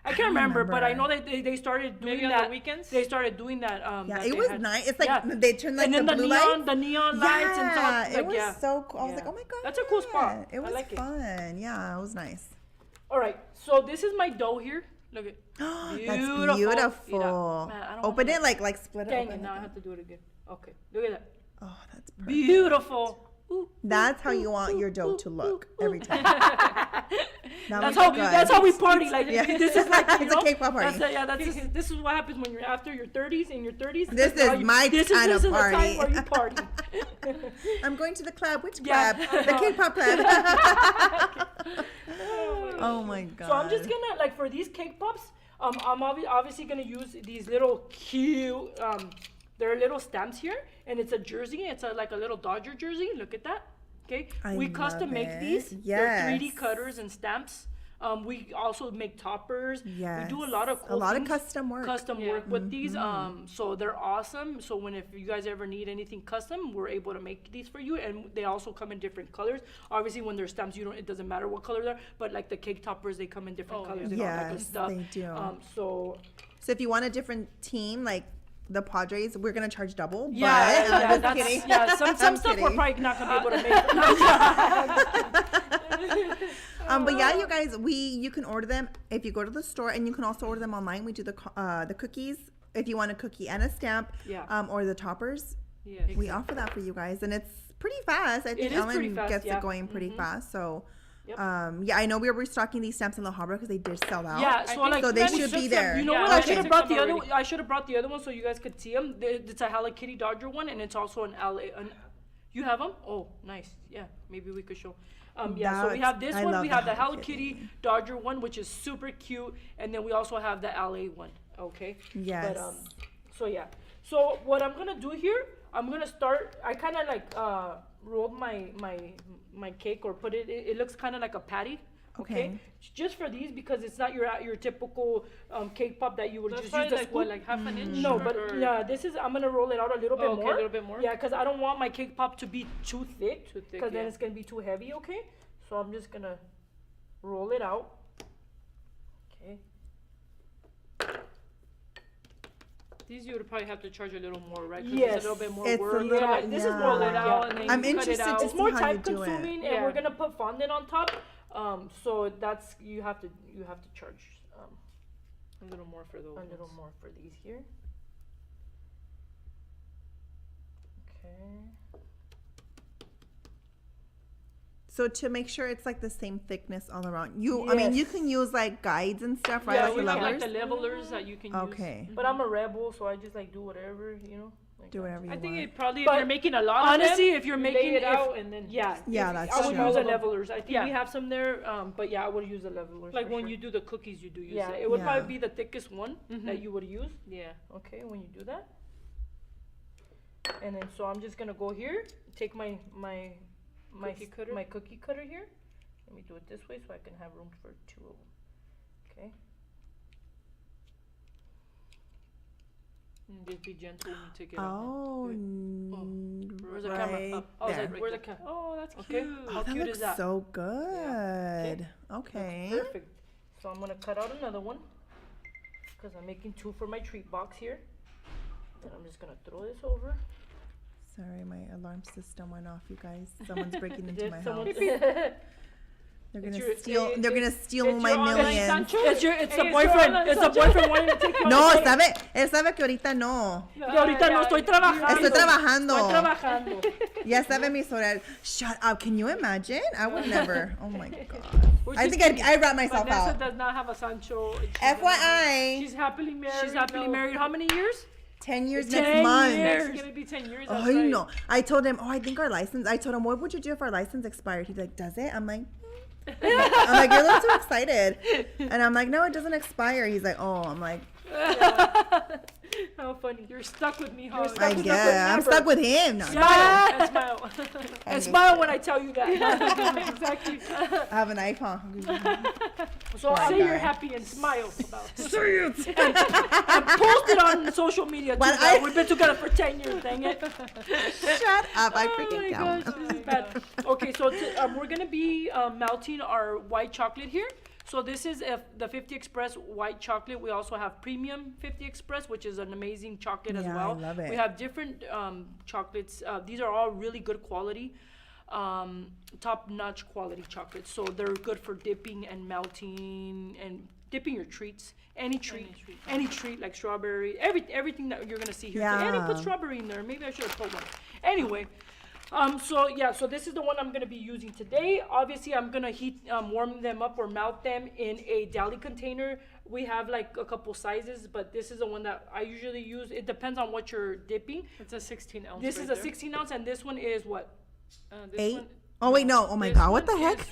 I can't
don't
remember, but I know
remember.
they started doing
Maybe on
that.
the weekends?
They started doing that.
Yeah,
that
it
they
was
had-
nice. It's like
yeah.
they turned like
and then
the blue lights.
the neon lights and stuff. Like,
it was
yeah.
so cool. I was
Yeah.
like, oh my god,
That's a cool spot.
It
I
was
like it.
fun. Yeah, it was nice.
All right, so this is my dough here. Look at.
That's
Beautiful.
beautiful.
Man, I don't
Open
wanna-
it like split it
Dang
open.
it! Now I have to do it again. Okay, look at that.
Oh, that's perfect.
Beautiful. Ooh,
That's how you want your dough to look every time.
That's how we party. Like
Yeah.
this is like you
It's a
know,
K-pop party.
This is what happens when you're after your 30s. In your 30s,
This
is how
is my kind of
this is the
party.
time where you party.
I'm going to the club. Which
Yeah.
club? The K-pop club. Oh my god.
So I'm just gonna like for these cake pops. I'm obviously gonna use these little cute. There are little stamps here, and it's a jersey. It's like a little Dodger jersey. Look at that. Okay,
I
we custom
love
make these.
it.
They're 3D
Yes.
cutters and stamps. We also make toppers.
Yes.
We do a lot of cool
A lot of
things,
custom work.
Custom
Yeah.
work with these. So they're awesome. So if you guys ever need anything custom, we're able to make these for you. And they also come in different colors. Obviously, when they're stamps, it doesn't matter what color they're. But like the cake toppers, they come in different
Oh,
colors
yeah.
and all that good
Yes,
stuff.
they do.
So
So if you want a different team, like the Padres, we're gonna charge double.
yeah,
but,
yeah,
just
that's
kidding.
some
I'm
stuff we're
kidding.
probably not gonna be able to make.
But yeah, you guys, you can order them if you go to the store, and you can also order them online. We do the cookies if you want a cookie and a stamp,
Yeah.
or the toppers.
Yes.
We offer that for you guys, and it's pretty fast. I think
is
Ellen
pretty fast,
gets
yeah.
it going pretty fast. So,
Yep.
yeah, I know we were restocking these stamps in La Habra because they did sell out.
Yeah,
I
so
think
like
so they
we
should
took
be
them-
there.
You know
Yeah,
what?
I
I
think
should have
they
brought
took
the
them
other.
already.
I should have brought the other one so you guys could see them. It's a Hello Kitty Dodger one, and it's also an LA. You have them? Oh, nice. Yeah, maybe we could show. Yeah, so we have this
I
one.
love
We
the
have the
Hello
Hello Kitty
Kitty.
Dodger one, which is super cute, and then we also have the LA one. Okay.
Yes.
But so yeah. So what I'm gonna do here, I'm gonna start. I kind of like rolled my cake or put it. It looks kind of like a patty.
Okay.
Just for these because it's not your typical cake pop that you would
That's
just
probably
use the
like what,
scoop.
like half an inch?
No, but
or-
yeah, this is I'm gonna roll it out a little bit
Oh, okay,
more.
a little bit more?
Yeah, because I don't want my cake pop to be too thick.
Too thick,
Because then
yeah.
it's gonna be too heavy. Okay. So I'm just gonna roll it out. Okay.
These you would probably have to charge a little more, right? 'Cause
Yes.
It's a little bit more
It's a
work.
little-
Yeah, this is
yeah.
roll
Roll it out
yeah.
and then
I'm
you cut it
interested
out.
to
It's
see
more
how
time
you do it.
consuming, and
Yeah.
we're gonna put fondant on top. So that's you have to charge
A little more for those.
a little
ones.
more for these here. Okay.
So to make sure it's like the same thickness all around, I mean, you
Yes.
can use like guides and stuff, right?
Yeah,
like
we
the
have like
levelers.
the levelers that you can use.
Okay.
But I'm a rebel, so I just like do whatever, like
Do
that.
whatever you
I think
want.
it probably if
But
you're making a lot
honestly,
of them,
if you're
you
making
lay it
if-
out and then
Yeah,
Yeah,
if-
that's
I would
true.
use the
All of them.
levelers. I think
Yeah.
we have some there, but yeah, I would use the levelers.
like
for
when
sure.
you do the cookies, you do use
Yeah,
it.
it would
Yeah.
probably be the thickest one
Mhm.
that you would use.
Yeah.
Okay, when you do that. And then so I'm just gonna go here, take my
Cookie cutter?
my cookie cutter here. Let me do it this way so I can have room for two of them. Okay.
And just be gentle when you take it out.
Oh,
Where's the
right
camera? Oh, I was
there.
like, where's the camera? Oh, that's
Okay.
cute.
Oh,
How
that
cute
looks
is that?
so good.
Looks
Okay.
perfect. So I'm gonna cut out another one because I'm making two for my treat box here. And I'm just gonna throw this over.
Sorry, my alarm system went off, you guys. Someone's breaking into
Did
my
someone-
house. They're
It's
gonna
your-
steal. They're gonna steal
it's
my
your online
millions.
Sancho?
It's the
Hey, it's your
boyfriend.
online
It's the
Sancho.
boyfriend wanting to take your
No,
money.
él sabe que ahorita no.
Y ahorita no estoy trabajando.
Estoy trabajando.
Estoy trabajando.
Ya sabe mi horario. Shut up. Can you imagine? I would never. Oh my god.
We're
I
just
think
kidding.
I'd rat myself
Vanessa
out.
does not have a Sancho.
FYI,
She's happily married.
She's happily
no.
married. How many years?
10 years
10
next month.
years.
It's gonna be 10 years.
Oh,
That's
you
right.
know. I told him, I think our license. I told him, what would you do if our license expired? He's like, does it? I'm like, I'm like, you're a little too excited. And I'm like, no, it doesn't expire. He's like, oh, I'm like,
How funny.
You're stuck with me, huh?
You're stuck
I
with
guess. I'm
never.
stuck with him. No,
Yeah.
And smile.
And smile when I tell you that.
Exactly.
I have an icon.
So
Poor
say
guy.
you're happy and smile about it.
Say it.
And post it on social media too.
But
that
I-
We've been together for 10 years, dang it.
Shut up. I freaking count.
This is bad. Okay, so we're gonna be melting our white chocolate here. So this is the 50 Express white chocolate. We also have premium 50 Express, which is an amazing chocolate as
Yeah,
well.
I love it.
We have different chocolates. These are all really good quality, top-notch quality chocolates. So they're good for dipping and melting and dipping your treats. Any treat like strawberry, everything that you're gonna see here.
Yeah.
And he put strawberry in there. Maybe I should have put one. Anyway. So this is the one I'm gonna be using today. Obviously, I'm gonna warm them up or melt them in a deli container. We have like a couple sizes, but this is the one that I usually use. It depends on what you're dipping.
It's a 16 ounce.
This
right
is a
there.
16 ounce, and this one is what?
This
8?
one-
Oh, wait, no. Oh, my
this
God. What the
one
heck?
is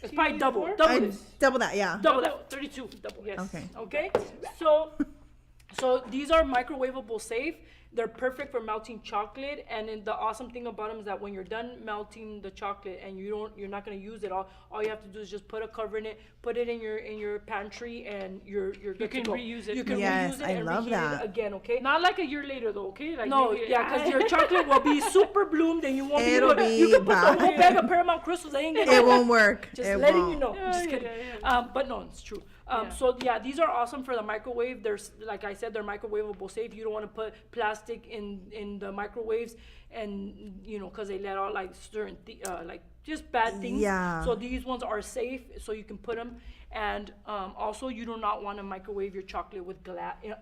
It's probably double.
24?
Double
I
this.
double that, yeah.
Double that. 32. Double.
Yes.
Okay.
Okay. So these are microwavable safe. They're perfect for melting chocolate, and then the awesome thing about them is that when you're done melting the chocolate and you're not gonna use it all you have to do is just put a cover in it, put it in your pantry, and you're good
can
to go.
reuse it.
You can
Yes,
reuse it
I
and
love
reheat
that.
it again. Okay.
Not like a year later though, okay? Like
No,
maybe-
yeah, because your chocolate will be super bloomed and you won't
It'll
be able to.
be
You can put
bad.
the whole bag of Paramount Crystals. They ain't gonna.
It won't work.
Just
It
letting
won't.
you know.
Yeah,
Just
yeah,
kidding.
yeah.
But no, it's true.
Yeah.
So yeah, these are awesome for the microwave. There's, like I said, they're microwavable safe. You don't want to put plastic in the microwaves, and because they let out like certain like just bad things.
Yeah.
So these ones are safe, so you can put them. And also, you do not want to microwave your chocolate with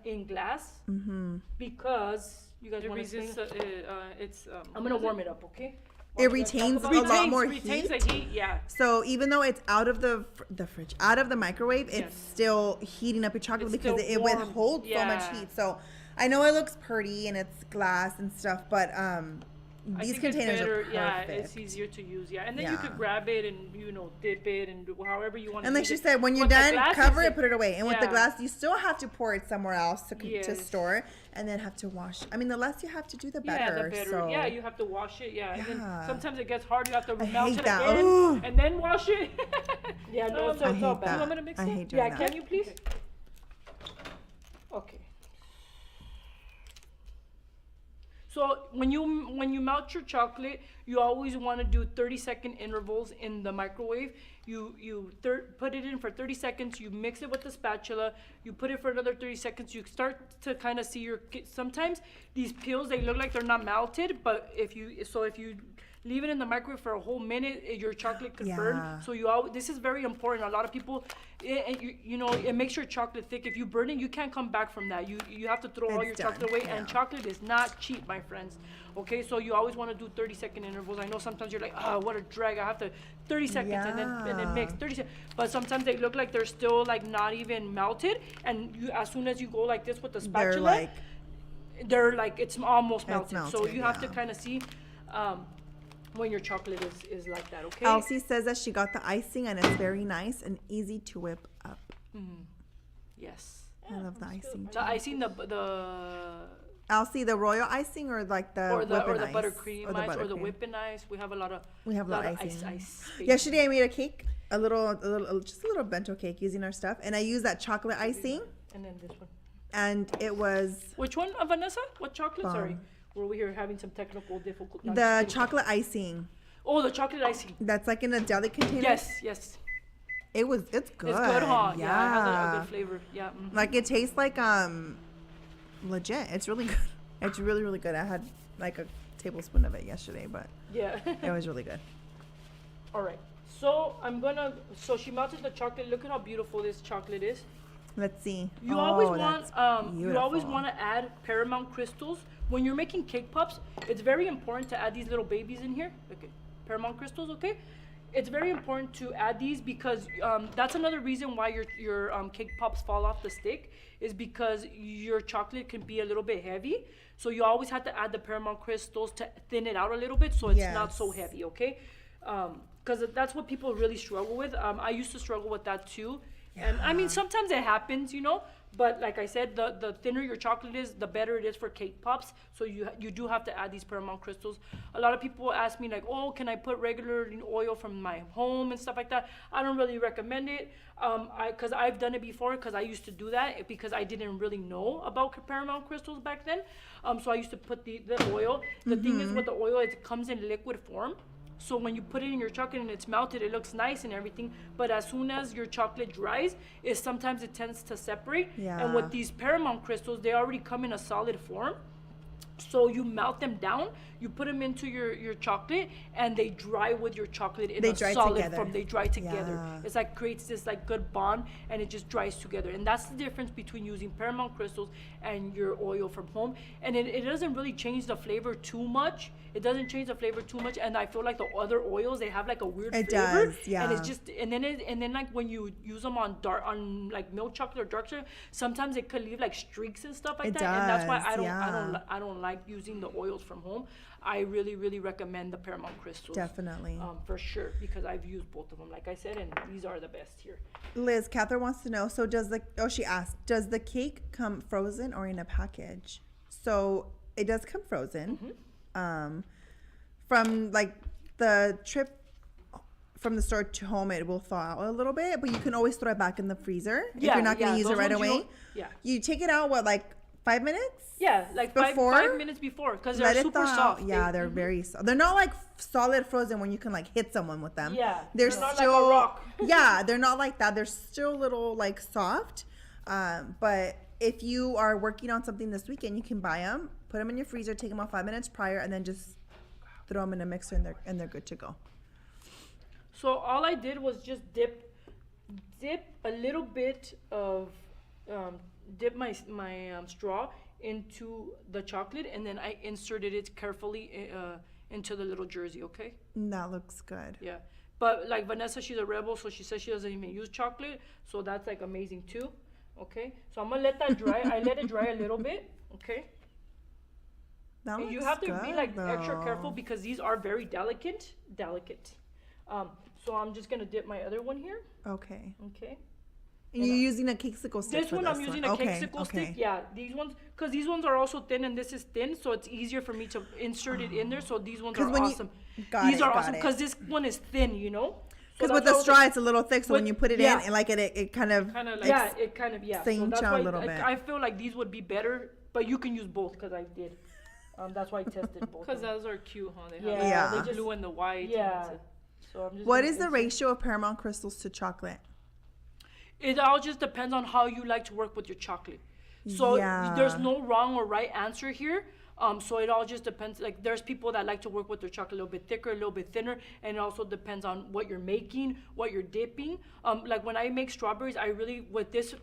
in glass, because you guys
It
want to.
resists. It's.
I'm gonna warm it up, okay?
It
While you guys talk
retains
about
a
that.
lot more
retains
heat.
the heat. Yeah.
So even though it's out of the fridge, out of the microwave, it's
Yes.
still heating up your chocolate
It's
because
still
it
warm.
withholds so much
Yeah.
heat. So I know it looks pretty and it's glass and stuff, but
I
these
think it's
containers
better,
are perfect.
yeah, it's easier to use, yeah. And then you
Yeah.
could grab it and dip it and do however you want to.
And like she said, when you're
But the
done,
glass
cover
is
it, put it away. And with the
yeah.
glass, you still have to pour it somewhere else to
Yes.
store, and then have to wash. I mean, the less you have to do, the better.
Yeah, the better.
So.
Yeah, you have to wash it. Yeah, and then
Yeah.
sometimes it gets hard. You have to
I
melt
hate
it
that.
again
Ooh.
and then wash it.
Yeah, no,
Um,
it's
I
all
hate
bad.
that.
You want me to mix
I
it?
hate doing
Yeah,
that.
can you please? Okay. So when you melt your chocolate, you always want to do 30-second intervals in the microwave. You put it in for 30 seconds. You mix it with the spatula. You put it for another 30 seconds. You start to kind of see sometimes these peels, they look like they're not melted, but if you leave it in the microwave for a whole minute, your chocolate could burn.
Yeah.
So this is very important. A lot of people, it makes your chocolate thick. If you burn it, you can't come back from that. You have to throw all
It's
your
done,
chocolate away,
yeah.
and chocolate is not cheap, my friends. Okay, so you always want to do 30-second intervals. I know sometimes you're like, what a drag. I have to 30 seconds and then mix 30 seconds. But sometimes they look like they're still like not even melted, and as soon as you go like this with the spatula, they're like it's almost melted. So
melted,
you have to
yeah.
kind of see. When your chocolate is like that, okay?
Elsie says that she got the icing and it's very nice and easy to whip up.
Yes.
I love the icing.
The icing, the
Elsie, the royal icing or like the
or the
whipping ice?
buttercream ice or the
buttercream?
whipping ice. We have a lot of
icing.
ice.
Yesterday I made a cake, just a little bento cake using our stuff, and I used that chocolate icing,
And then this one.
and it was
Which one, Vanessa? What chocolate?
Bomb.
Sorry, we're here having some technical difficulties.
the chocolate icing.
Oh, the chocolate icing.
That's like in a deli container.
Yes.
It's good.
It's good, huh?
Yeah.
Yeah, it has a good flavor. Yeah.
Like it tastes like legit. It's really good. It's really, really good. I had like a tablespoon of it yesterday, but
Yeah.
it was really good.
All right. So so she melted the chocolate. Look at how beautiful this chocolate is.
Let's see.
You
Oh,
always
that's
want you always
beautiful.
want to add Paramount crystals when you're making cake pops. It's very important to add these little babies in here. Okay, Paramount crystals. Okay, it's very important to add these because that's another reason why your cake pops fall off the stick is because your chocolate can be a little bit heavy. So you always have to add the Paramount crystals to thin it out a little bit so it's not so
Yes.
heavy. Okay, because that's what people really struggle with. I used to struggle with that too. And I mean, sometimes it happens, you know, but like I said, the thinner your chocolate is, the better it is for cake pops. So you do have to add these Paramount crystals. A lot of people ask me like, oh, can I put regular oil from my home and stuff like that? I don't really recommend it. Cause I've done it before, cause I used to do that because I didn't really know about Paramount crystals back then. So I used to put the oil. The thing is with the oil, it comes in liquid form. So when you put it in your chocolate and it's melted, it looks nice and everything. But as soon as your chocolate dries, sometimes it tends to separate.
Yeah.
And with these Paramount crystals, they already come in a solid form. So you melt them down, you put them into your chocolate, and they dry with your chocolate in a solid form. They dry together.
Yeah.
It's like creates this like good bond, and it just dries together. And that's the difference between using Paramount crystals and your oil from home. And it doesn't really change the flavor too much. It doesn't change the flavor too much. And I feel like the other oils, they have like a weird flavor.
Does, yeah.
And it's just and then like when you use them on like milk chocolate or dark chocolate, sometimes it could leave like streaks and stuff like
It
that. And that's why
does,
I don't like using the oils from home. I really recommend the Paramount crystals.
Definitely.
For sure, because I've used both of them, like I said, and these are the best here.
Liz, Catherine wants to know, so she asked, does the cake come frozen or in a package? So it does come frozen. From like the trip from the store to home, it will thaw out a little bit, but you can always throw it back in the freezer if you're not going to use it right away. You take it out, like 5 minutes?
Yeah, like
before?
5 minutes before, because they're super soft.
Yeah, they're very soft. They're not like solid frozen when you can like hit someone with them.
Yeah,
they're
not
still
like a rock.
Yeah, they're not like that. They're still a little like soft. But if you are working on something this weekend, you can buy them, put them in your freezer, take them out 5 minutes prior, and then just throw them in a mixer, and they're good to go.
So all I did was just dip a little bit of dip my straw into the chocolate, and then I inserted it carefully into the little jersey. Okay.
That looks good.
Yeah, but like Vanessa, she's a rebel, so she says she doesn't even use chocolate, so that's like amazing too. Okay, so I'm gonna let that dry. I let it dry a little bit. Okay.
That looks
you have to
good,
be like extra
though.
careful because these are very delicate. So I'm just gonna dip my other one here.
Okay.
Okay.
And you're using a cakesicle stick.
This one I'm using a cakesicle stick. Yeah, these ones, because these ones are also thin and this is thin, so it's easier for me to insert it in there. So these ones are awesome. These are awesome because this one is thin, you know.
Because with the straw, it's a little thick, so when you put it in, and like it kind of
like
sinks
so that's
out
why
a little bit.
I feel like these would be better, but you can use both because I did. That's why I tested both.
Because those are cute, huh? They
have
the blue and the white.
Yeah. So I'm just
what is the ratio of Paramount crystals to chocolate?
It all just depends on how you like to work with your chocolate. So there's no wrong or right answer here. So it all just depends. Like there's people that like to work with their chocolate a little bit thicker, a little bit thinner, and it also depends on what you're making, what you're dipping. Like when I make strawberries, I really with this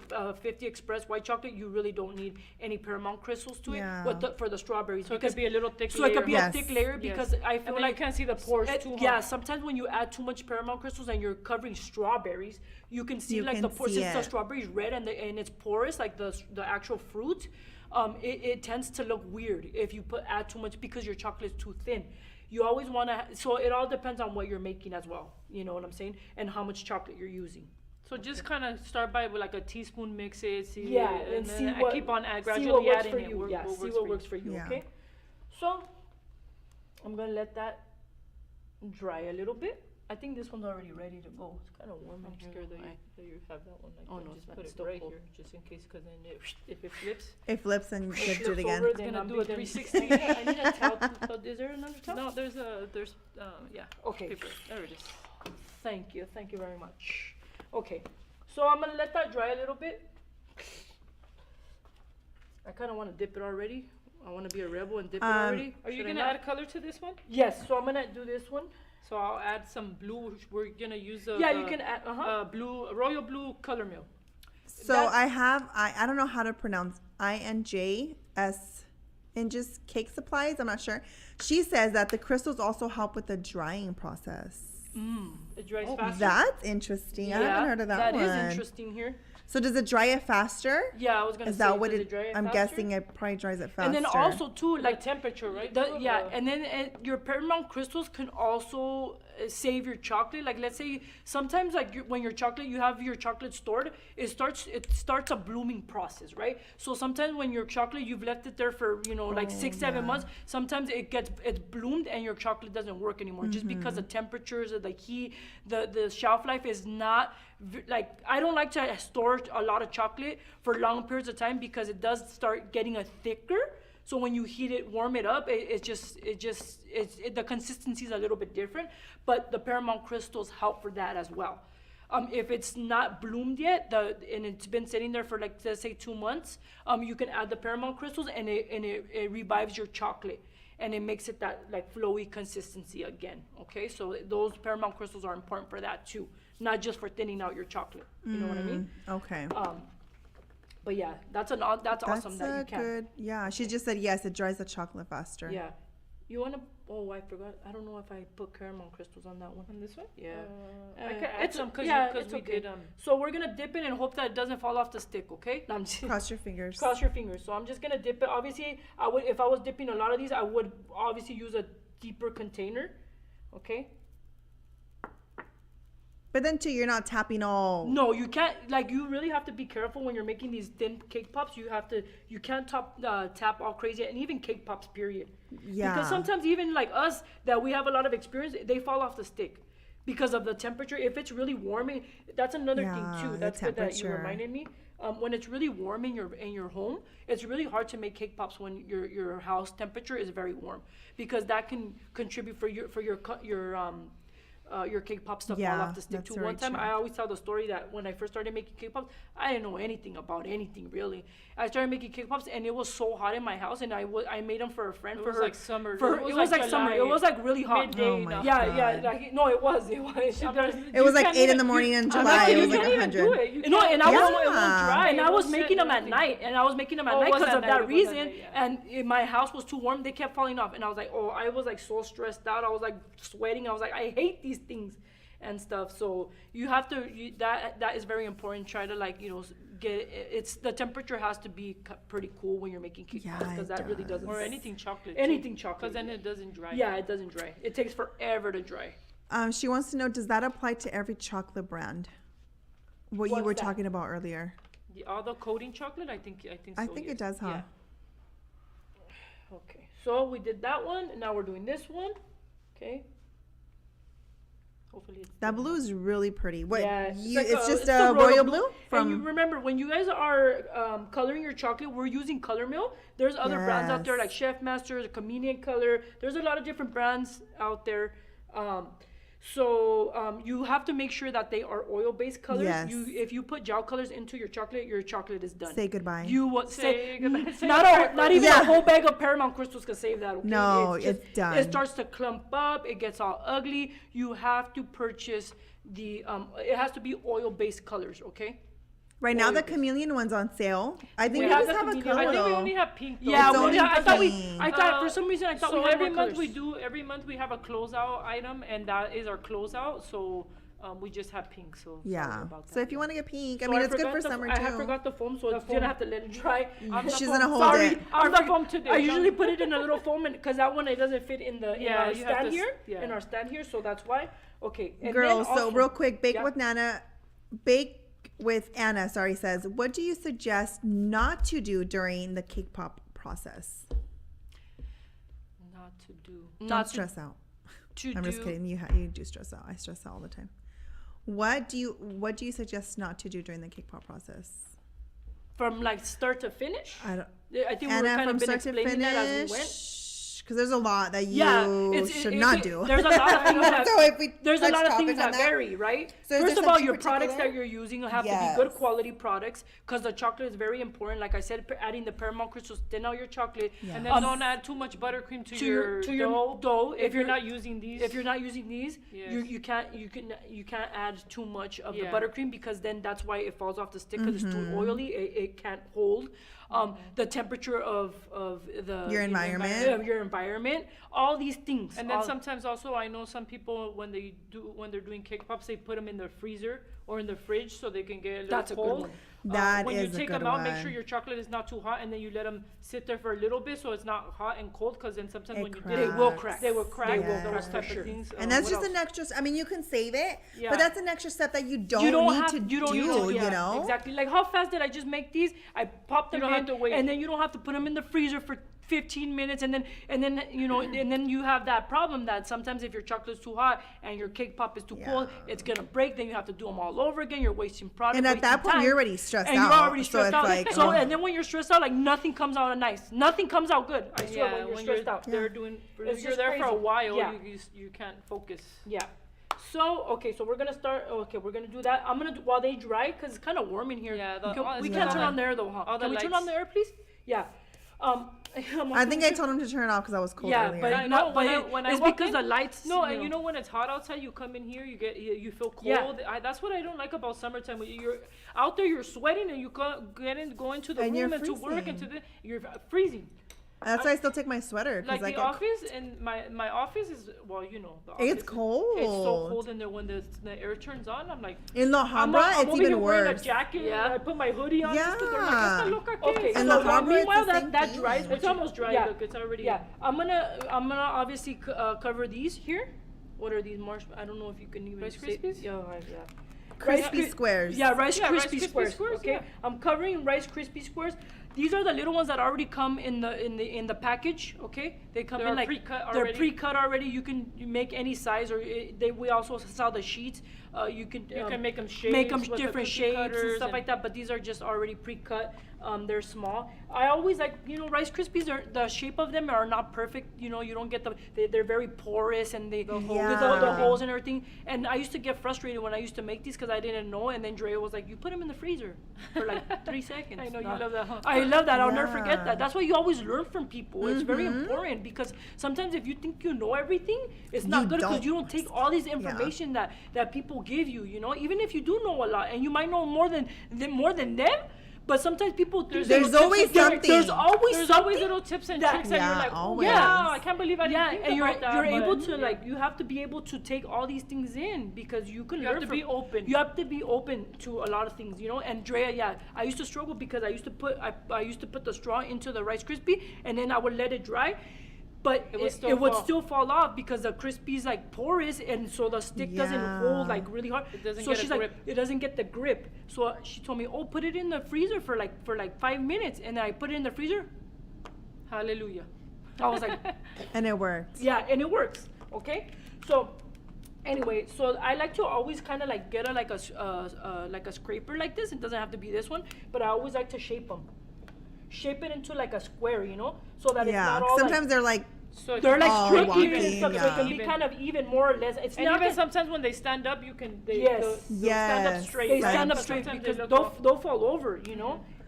50 Express white chocolate, you really don't need any Paramount crystals to it for the strawberries.
So it could be a little thick.
So it could be a thick layer because I feel like
you can't see the pores too.
Yeah, sometimes when you add too much Paramount crystals and you're covering strawberries, you can see like the pores. Since the strawberry is red and it's porous, like the actual fruit. It tends to look weird if you add too much because your chocolate is too thin. You always want to, so it all depends on what you're making as well. You know what I'm saying? And how much chocolate you're using.
So just kind of start by with like a teaspoon, mix it,
and see
then
what,
I keep on gradually adding it.
See what works for you, okay? So I'm going to let that dry a little bit. I think this one's already ready to go. It's kind of warm in
I'm
here.
scared that you have that one. Like
oh, no,
just
it's
put it
still
right
cold.
here, just in case, because then if it flips.
It flips and you have to do it again.
It's
gonna do a 360.
I need a towel. Is there another towel?
No, there's yeah.
Okay.
Paper. There it is.
Thank you very much. Okay, so I'm gonna let that dry a little bit. I kind of want to dip it already. I want to be a rebel and dip it already.
Are you gonna add color to this one?
Yes. So I'm gonna do this one.
So I'll add some blue. We're gonna use
you can add
blue, royal blue color milk.
So I don't know how to pronounce INJS Injust Cake Supplies. I'm not sure. She says that the crystals also help with the drying process.
It dries faster.
That's interesting. I haven't heard of that one.
That is interesting here.
So does it dry it faster?
Yeah, I was gonna
Is
say.
that what
does
it?
dry it
I'm
faster?
guessing it probably dries it faster.
And then also too,
Like
like
temperature, right?
yeah, and then your Paramount crystals can also save your chocolate. Like let's say sometimes like when your chocolate, you have your chocolate stored, it starts a blooming process, right? So sometimes when your chocolate, you've left it there for like 6-7 months, sometimes it's bloomed and your chocolate doesn't work anymore, just because the temperatures of the heat, the shelf life is not like, I don't like to store a lot of chocolate for long periods of time because it does start getting a thicker. So when you heat it, warm it up, the consistency is a little bit different. But the Paramount crystals help for that as well. If it's not bloomed yet, and it's been sitting there for like, let's say 2 months, you can add the Paramount crystals and it revives your chocolate. And it makes it that like flowy consistency again. Okay, so those Paramount crystals are important for that too, not just for thinning out your chocolate. You know what I mean?
Okay.
But yeah, that's awesome that you can.
Good. Yeah, she just said yes. It dries the chocolate faster.
Yeah. You wanna? Oh, I forgot. I don't know if I put caramel crystals on that one.
On this one?
Yeah.
I can add some because
it's
we
okay.
did.
So we're gonna dip it and hope that it doesn't fall off the stick. Okay? No, I'm just
Cross your fingers.
cross your fingers. So I'm just gonna dip it. Obviously, I would, if I was dipping a lot of these, I would obviously use a deeper container. Okay?
But then too, you're not tapping all.
No, you can't. Like, you really have to be careful when you're making these thin cake pops. You can't tap all crazy, and even cake pops, period.
Yeah.
Because sometimes even like us, that we have a lot of experience, they fall off the stick because of the temperature. If it's really warm, that's another thing
Yeah,
too.
the
That's good that you
temperature.
reminded me. When it's really warm in your home, it's really hard to make cake pops when your house temperature is very warm, because that can contribute for your cake pops to fall
Yeah,
off the stick
that's
too.
very
One time,
true.
I always tell the story that when I first started making cake pops, I didn't know anything about anything really. I started making cake pops, and it was so hot in my house, and I made them for a friend.
It
for
was
her.
like summer.
It was like summer.
July,
It was like really hot.
midday.
Oh my
Yeah, yeah.
God.
Like, no, it was.
It was like 8 in the morning in July. It was like 100.
No, and I was
it won't dry.
and
It
I was
won't
making
sit
them
and
at
everything.
night, and I was making them at
Oh, it
night
was
because
at
of
night,
that
it was at
reason.
night, yeah.
And my house was too warm; they kept falling off, and I was like, oh, I was like so stressed out. I was like sweating. I was like, I hate these things and stuff. So you have to that is very important. Try to like get it's the temperature has to be pretty cool when you're making cake
Yeah,
because
it
that really
does.
doesn't.
Or anything chocolate.
Anything chocolate.
Because then it doesn't dry.
Yeah, it doesn't dry. It takes forever to dry.
She wants to know, does that apply to every chocolate brand? What you
What's
were
that?
talking about earlier.
All the coating chocolate, I think so.
I think
yes.
it does, huh?
Yeah.
Okay, so we did that one, and now we're doing this one. Okay. Hopefully it's
That blue is really pretty. What?
Yeah,
It's just
it's
a royal blue
And you
from.
remember when you guys are coloring your chocolate, we're using Color Mill. There's other brands out there like
Yes.
Chef Master, Convenient Color. There's a lot of different brands out there. So you have to make sure that they are oil-based colors.
Yes.
If you put gel colors into your chocolate is done.
Say goodbye.
You would
Say goodbye. Say
not even
Yeah.
a whole bag of Paramount crystals can save that. Okay?
No,
just-
it's done.
It starts to clump up. It gets all ugly. You have to purchase the. It has to be oil-based colors. Okay.
Right now, the
oil-based.
chameleon one's on sale. I think
We
we
have
just
the
have a
chameleon.
I
color.
think we only have pink. Though.
Yeah,
It's only
I thought
pink.
for some reason I thought
so
we had
every
more
month
colors.
every month we have a closeout item, and that is our closeout. So we just have pink. So sorry
Yeah.
about
So
that.
if you want to get pink, I
So
mean, it's good
forgot
for
the-
summer
I
too.
forgot the foam, so it's
foam.
gonna have to let it dry.
I'm the
She's
foam.
gonna hold
Sorry,
it.
I'm the foam today.
I usually put it in a little foam, because that one it doesn't fit in the
Yeah,
our
you have
stand
to
here.
yeah.
In our stand here, so that's why. Okay, and
Girls,
then
so
also-
real quick,
Yeah.
Bake with Anna, says, what do you suggest not to do during the cake pop process?
Not to do.
Don't stress out. I'm just kidding. You do stress out. I stress out all the time. What do you suggest not to do during the cake pop process?
From like start to finish.
I don't.
I think
Anna,
we're kind
from
of been
start to
explaining that as we went.
finish, because there's a lot that you
Yeah,
should not do.
There's a lot of things that
So if we
there's a
touch
lot of
topic
things
on
that
that?
vary, right?
So is
First
there
of all,
something
your products
particular?
that you're using have to be
Yes.
good quality products, because the chocolate is very important. Like I said, adding the Paramount crystals thin out your chocolate.
Yeah.
And then don't add too much buttercream to your
dough.
if you're not using these.
If you're not using these,
Yes.
you can't add too much of the
Yeah.
buttercream, because then that's why it falls off the stick, because it's
Mm-hmm.
too oily. It can't hold the temperature of the
Your environment.
of your environment. All these things.
And then sometimes also I know some people when they're doing cake pops, they put them in the freezer or in the fridge so they can get a little
That's a good
cold.
one.
That
when you
is a
take
good
them out, make
one.
sure your chocolate is not too hot, and then you let them sit there for a little bit so it's not hot and cold. Because then sometimes
It
when you
cracks.
dip,
They will crack.
they will crack.
Yes.
Those
For
type
sure.
of things.
And that's
what
just
else?
an extra. I mean, you can save it,
Yeah.
but that's an extra step that you don't,
You don't
need
have
to
you don't
do.
need to, yeah,
You know,
exactly. Like how fast did I just make these? I popped them
You don't
in,
have to wait.
and then you don't have to put them in the freezer for 15 minutes, and then you know, and then you have that problem that sometimes if your chocolate's too hot and your cake pop is too cold,
Yeah.
it's gonna break. Then you have to do them all over again. You're wasting product.
And at that
wasting
point,
time,
you're already stressed
and
out.
you're already
So
stressed
it's
out.
like,
so
oh.
and then when you're stressed out, like nothing comes out nice. Nothing comes out good. I swear
Yeah,
when you're
when
stressed out.
they're doing,
It's
you're
just
there for a
crazy.
while.
Yeah.
You can't focus.
Yeah. So okay, so we're gonna start. Okay, we're gonna do that. I'm gonna do while they dry because it's kind of warm in here.
Yeah,
we
the-
can't
all
turn
the-
on the air though, huh?
all the
Can we turn
lights.
on the air, please? Yeah.
I think I told him to turn it off because I was cold
Yeah,
earlier.
but
I
not.
know,
But
when I
it's
walk
because
in-
the lights.
No, and you know when it's hot outside, you come in here, you feel cold.
Yeah.
That's what I don't like about summertime. When you're out there, you're sweating, and you go into the
And you're
room and to work and to
freezing.
you're freezing.
That's why I still take my sweater
Like
because I
the
get
office and my office is well, you know, the office
It's cold.
It's so cold in there when the air turns on. I'm like,
in La
I'm
Habra.
I'm
It's
over here
even
wearing
worse.
a jacket.
Yeah.
And I put my hoodie on. Just 'cause they're like,
Yeah.
"Esta loca qué?"
Okay,
In
so
La Habra,
meanwhile
it's the
that
same
that
thing.
dries,
It's almost dry.
Yeah.
Look, it's already.
Yeah, I'm gonna obviously cover these here. What are these marshmallows? I don't know if you can even
Rice
say-
Krispies?
Yeah, yeah.
Crispy
Cri-
squares.
Yeah, Rice
Yeah, Rice
Krispie
Krispie
squares.
squares,
Okay,
yeah.
I'm covering Rice Krispie squares. These are the little ones that already come in the package. Okay, they come
They're
in like
pre-cut
they're
already.
pre-cut already. You make any size, or we also sell the sheets. You can
make 'em
make them
shapes with the
different
cookie
shapes and
cutters
stuff
and-
like that. But these are just already pre-cut. They're small. I always like, Rice Krispies are, the shape of them are not perfect. You don't get they're very porous and the
Yeah.
holes and everything. And I used to get frustrated when I used to make these because I didn't know. And then Drea was like, you put them in the freezer for like 3 seconds.
I know you
Nah.
love that, huh?
I love that. I'll never
Yeah.
forget that. That's why you always learn from people. It's very important because sometimes if you think you know everything, it's not
You
good because
don't.
you don't take all this information that people give you. Even if you do know a lot and you might know more than them. But sometimes people think
There's
little
always
tips and-
something.
There's always
There's
something
always little tips and
that-
tricks that
Yeah,
you're like,
always.
wow, I can't believe I didn't think
and you're
about that.
able
but-
to like you have to be able to take all these things in because you can
You
learn
have to
from-
be open.
You have to be open to a lot of things, And Drea, yeah, I used to struggle because I used to put the straw into the Rice Krispie and then I would let it dry. But
It would still
it would
fall.
still fall off because the crispy is like porous, and so the stick doesn't hold
Yeah.
like really hard.
It doesn't
so
get a
she's like,
grip.
it doesn't get the grip. So she told me, oh, put it in the freezer for like 5 minutes, and I put it in the freezer.
Hallelujah.
I was like,
And it worked.
yeah, and it works. Okay, so anyway, so I like to always kind of like get like a scraper like this. It doesn't have to be this one, but I always like to shape them. Shape it into like a square, so that it's
Yeah.
not all
Sometimes
like,
they're like,
So
they're like
all
straight
wonky,
even and stuff, so it can be
yeah.
kind of even more or less. It's
And
not
even
that-
sometimes when they stand up, you can
Yes.
they'll stand up
Yes.
straight.
they
Right.
stand up
But
straight
sometimes
because
they look
they'll
off.
fall over,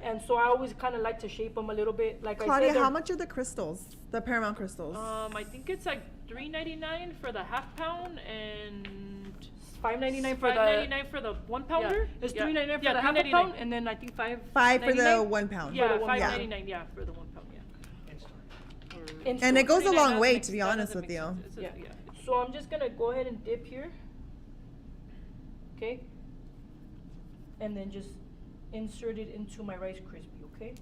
And so I always kind of like to shape them a little bit. Like I
Claudia,
said,
how much are the crystals? The Paramount crystals?
I think it's like $3.99 for the half pound and
$5.99 for the
$5.99 for the 1 pounder.
It's
Yeah.
$3.99 for
Yeah,
the half a
$3.99.
pound, and then I think $5.
$5 for the
$5.99?
1 pound.
Yeah,
the one- yeah.
$5.99. Yeah, for the 1 pound. Yeah.
In
And it
store.
goes a
$3.99
long
doesn't
way,
make-
to be
that
honest
doesn't
with
make
you.
sense. It's a-
Yeah.
yeah.
So I'm just gonna go ahead and dip here. Okay. And then just insert it into my Rice Krispie. Okay.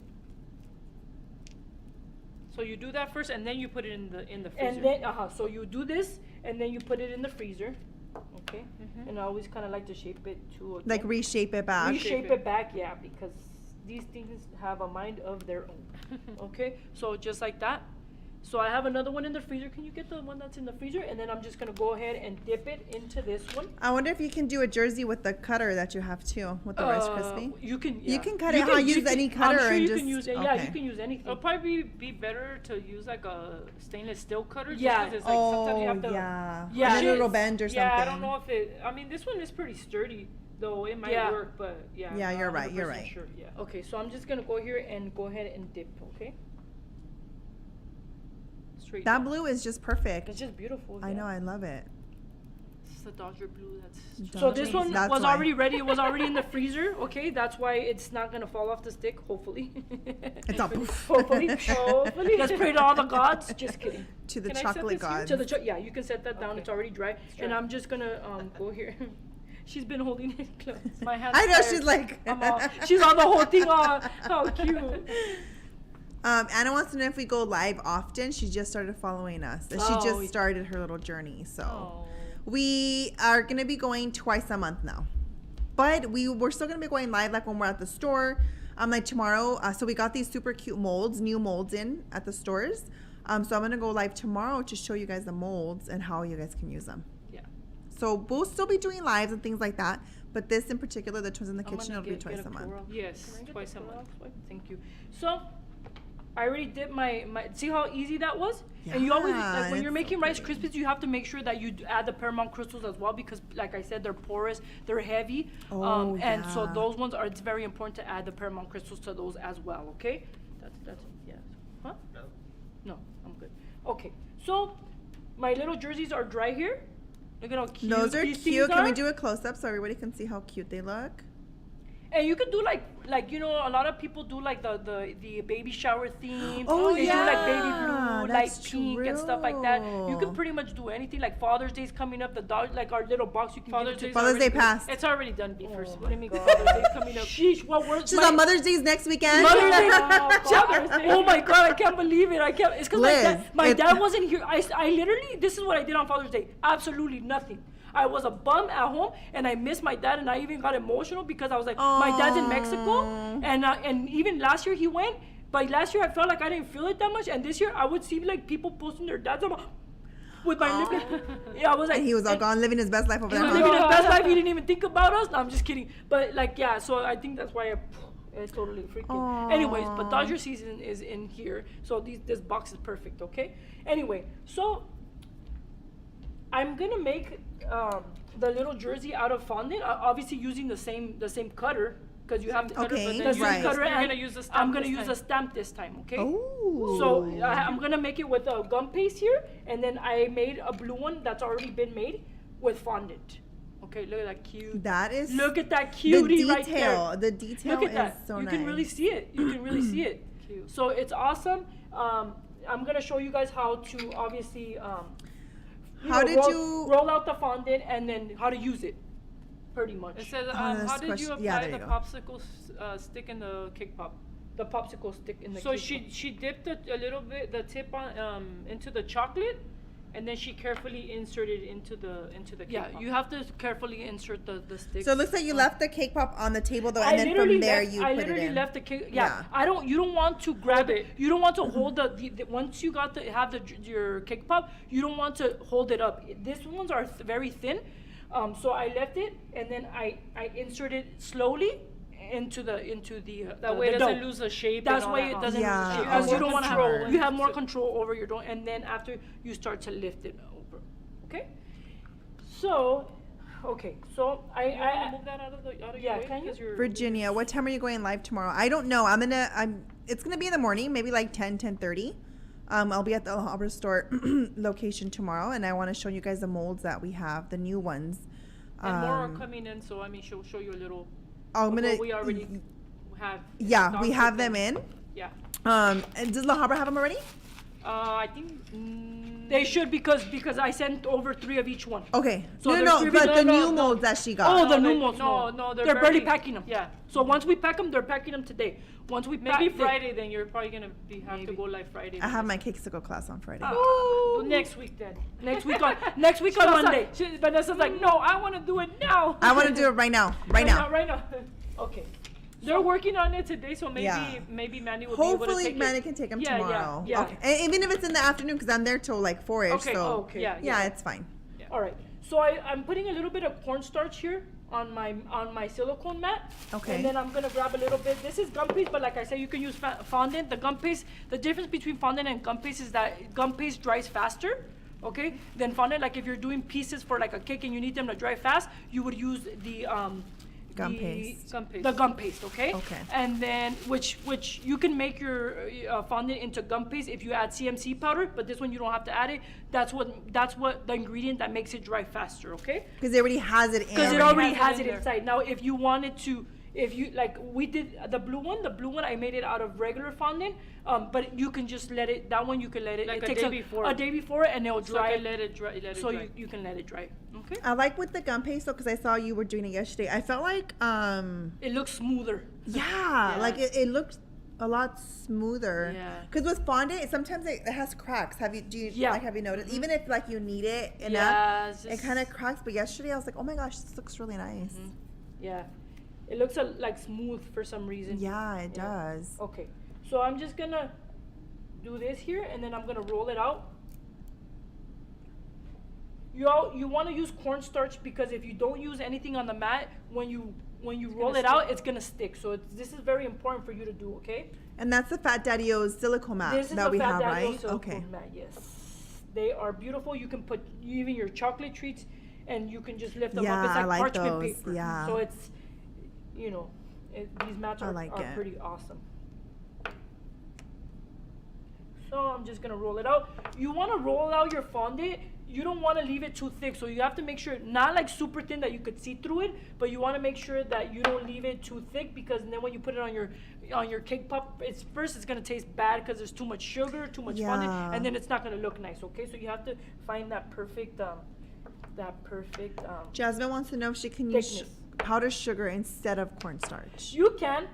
So you do that first, and then you put it in the freezer.
And then so you do this, and then you put it in the freezer. Okay.
Mhm.
And I always kind of like to shape it too.
Like
again.
reshape it back.
Reshape
it.
it back, yeah, because these things have a mind of their own. Okay, so just like that. So I have another one in the freezer. Can you get the one that's in the freezer? And then I'm just gonna go ahead and dip it into this one.
I wonder if you can do a jersey with the cutter that you have too, with the Rice Krispie.
You can.
You
yeah.
can cut it how you use any
I'm
cutter
sure
and
you
just-
can use it. Yeah,
okay.
you can use anything.
It'll probably be better to use like a stainless steel cutter. just
Yeah.
'cause it's like sometimes you
Oh,
have to.
yeah.
Yeah.
And then it'll bend or something.
Yeah, I don't know if it. I mean, this one is pretty sturdy, though it might
Yeah.
work, but yeah.
Yeah,
I'm
you're
not
right, you're
100%
right.
Sure, yeah.
Okay, so I'm just gonna go here and go ahead and dip. Okay,
Straight.
That
down.
blue is just perfect.
it's just beautiful.
I
yeah.
know, I love it.
This is the Dodger blue. That's.
So this one
That's
was
why.
already ready. It was already in the freezer. Okay, that's why it's not gonna fall off the stick. Hopefully.
It's all poof.
Hopefully. Hopefully. Let's pray to all the gods. Just kidding.
To the
Can I set
chocolate
this here?
gods.
To the yeah, you can set that down.
Okay.
It's already dry.
Sure.
And I'm just gonna go here. She's been holding it close.
My hand's
I know,
tired.
she's like.
She's on the whole thing. How cute.
Anna wants to know if we go live often. She just started following us. She
Oh.
just started her little journey. So
Oh.
we are going to be going twice a month now. But we're still going to be going live like when we're at the store. Like tomorrow. So we got these super cute molds, new molds in at the stores. So I'm going to go live tomorrow to show you guys the molds and how you guys can use them.
Yeah.
So we'll still be doing lives and things like that. But this in particular, the Twins in the
I'm
Kitchen,
gonna
it'll be
get
twice a month.
Clorox.
Yes,
Can I get
twice
the
a month.
Clorox wipe? Thank you. So, I already did my see how easy that was? And you always, like when
Yeah,
you're
it's
making
so
Rice
pretty.
Krispies, you have to make sure that you add the Paramount crystals as well because, like I said, they're porous, they're heavy.
Oh,
and so
yeah.
those ones it's very important to add the Paramount crystals to those as well, okay? That's yeah. Huh? No, I'm good. Okay, so my little jerseys are dry here. Look at how cute
Those are
these
cute.
things
Can we
are.
do a close up so everybody can see how cute they look?
And you could do like you know a lot of people do like the baby shower theme.
Oh,
They do like baby
yeah,
blue,
that's
light pink and stuff like that. You
true.
can pretty much do anything. Like Father's Day's coming up, the dog like our little box you can
Father's
give it
Day's
to.
Father's Day
already-
passed.
It's already done. Be first.
Oh
What do you
my
mean
God.
Father's Day coming up?
Sheesh, what words?
She's on Mother's Day's next weekend.
Mother's Day.
Father's Day.
Oh my God, I can't believe it. I can't. It's because
Liz,
my dad wasn't here. I literally, this is what I did on Father's Day. Absolutely nothing. I was a bum at home, and I missed my dad, and I even got emotional because I was like, my dad's in Mexico, and even last year he went, but last year I felt like I didn't feel it that much, and this year I would see like people posting their dads with my lip. Yeah, I was like,
And he was all gone living his best life over
he
there.
was
huh?
living his best life. He didn't even think about us. No, I'm just kidding. But like, yeah. So I think that's why I totally freaking. Anyways, but Dodger season is in here, so this box is perfect. Okay. Anyway, so I'm gonna make the little jersey out of fondant. Obviously using the same cutter because you have to
Cutter,
Okay,
but
the
then
same
right.
cutter.
You're
and
gonna use the stamp.
I'm gonna
this
use
time.
a stamp this time. Okay.
Oh.
So I'm gonna make it with a gum paste here, and then I made a blue one that's already been made with fondant. Okay, look at that cute.
That is
Look at that
the
cutie right there.
detail. The detail
Look at
is
that.
so
You
nice.
can really see it. You can really see it.
Cute.
So it's awesome. I'm gonna show you guys how to obviously
How did
roll,
you-
roll out the fondant and then how to use it, pretty much.
It says,
Oh,
how
that's
did you
question-
apply
yeah, there
the
you go.
popsicle stick in the cake pop?
The popsicle stick in the.
So
cake
she dipped a little bit the tip on into the chocolate, and then she carefully inserted into the cake
Yeah,
pop.
you have to carefully insert the stick.
So it looks like you left the cake pop on the table though,
I
and then
literally
from there
left,
you
I
put it
literally
in.
left the cake.
Yeah.
Yeah. You don't want to grab it. You don't want to hold the once you got your cake pop, you don't want to hold it up. These ones are very thin. So I left it and then I inserted slowly into the
That way it
the
doesn't
dough.
lose the shape.
That's
and all
why
that,
it
huh?
doesn't
Yeah,
lose the shape.
oh,
Because you
more
don't want to
control
have you have
and
more
so-
control over your dough, and then after you start to lift it over. Okay. So, so
You wanna
I
move that out of your
yeah,
way?
can you?
'Cause you're-
Virginia, what time are you going live tomorrow? I don't know. It's gonna be in the morning, maybe like 10:30. I'll be at the Alhambra store location tomorrow, and I want to show you guys the molds that we have, the new ones.
And more are coming in, so I mean, she'll show you a little.
I'm
of what
gonna.
we already have.
Yeah,
stock
we
with
have them in.
Yeah.
And does La Habra have them already?
I think.
They should because I sent over 3 of each one.
Okay.
So
no,
there's
no,
three
but
of
the
each-
new molds that she got.
Oh, the
No,
new
they-
ones.
no,
they're
they're
barely
barely-
packing them.
yeah.
So once we pack them, they're packing them today. Once we
Maybe
pack
Friday, then you're probably gonna have to
Maybe.
go live Friday.
I have
because-
my cakesicle class on Friday.
Well, next week then. Next week on Monday.
Vanessa's like, no, I want to do it now.
I want to do it right now. Right now.
Right now.
Okay.
They're working on it today, so maybe
Yeah.
maybe Manny will be able to
Hopefully,
take
Manny
it.
can take them
Yeah, yeah,
tomorrow.
yeah.
Okay. And even if it's in the afternoon, because I'm there till like 4ish.
Okay.
So
okay.
yeah, it's fine.
All right. So I'm putting a little bit of cornstarch here on my silicone mat.
Okay.
And then I'm gonna grab a little bit. This is gum paste, but like I said, you can use fondant. The gum paste. The difference between fondant and gum paste is that gum paste dries faster. Okay. Than fondant. Like if you're doing pieces for like a cake and you need them to dry fast, you would use the
Gum paste.
Gum paste.
The gum paste, okay?
Okay.
And then, which you can make your fondant into gum paste if you add CMC powder, but this one you don't have to add it. That's what the ingredient that makes it dry faster, okay?
Because it already has it in.
Because it already
has
has
it
it
in there.
inside. Now, if you wanted to if you like, we did the blue one I made it out of regular fondant, but you can just let it, that one you can let it,
Like
it
a
takes
day before.
a day before, and it'll
So
dry.
I can let it dry.
So you can let it dry. Okay.
I like with the gum paste though, because I saw you were doing it yesterday. I felt like
It looks smoother.
yeah, like it looked a lot smoother.
Yeah.
Because with fondant, sometimes it has cracks. Have you
Yeah.
have you noticed? Even if like you knead it enough,
Yeah, it's
it
just-
kind of cracks. But yesterday I was like, oh my gosh, this looks really nice.
Yeah. It looks like smooth for some reason.
Yeah, it
Yeah.
does.
Okay. So I'm just gonna do this here, and then I'm gonna roll it out. You want to use cornstarch, because if you don't use anything on the mat, when you roll
gonna
it out,
stick.
it's gonna stick. So this is very important for you to do. Okay.
And that's the Fat Daddy-O's silicone mat
This is
that
the
we
Fat
have,
Daddy-O
right?
silicone
Okay.
mat. Yes. They are beautiful. You can put even your chocolate treats, and you can just lift them
Yeah,
up. It's
I
like
like
parchment
those,
paper.
yeah.
So it's, these mats
I
are,
like
are
it.
pretty awesome. So I'm just gonna roll it out. You want to roll out your fondant. You don't want to leave it too thick, so you have to make sure, not like super thin that you could see through it, but you want to make sure that you don't leave it too thick, because then when you put it on your cake pop, it's gonna taste bad because there's too much sugar, too much fondant,
Yeah.
and then it's not gonna look nice. Okay, so you have to find that perfect
Jasmine wants to know if she can use
thickness.
powdered sugar instead of cornstarch.
You can,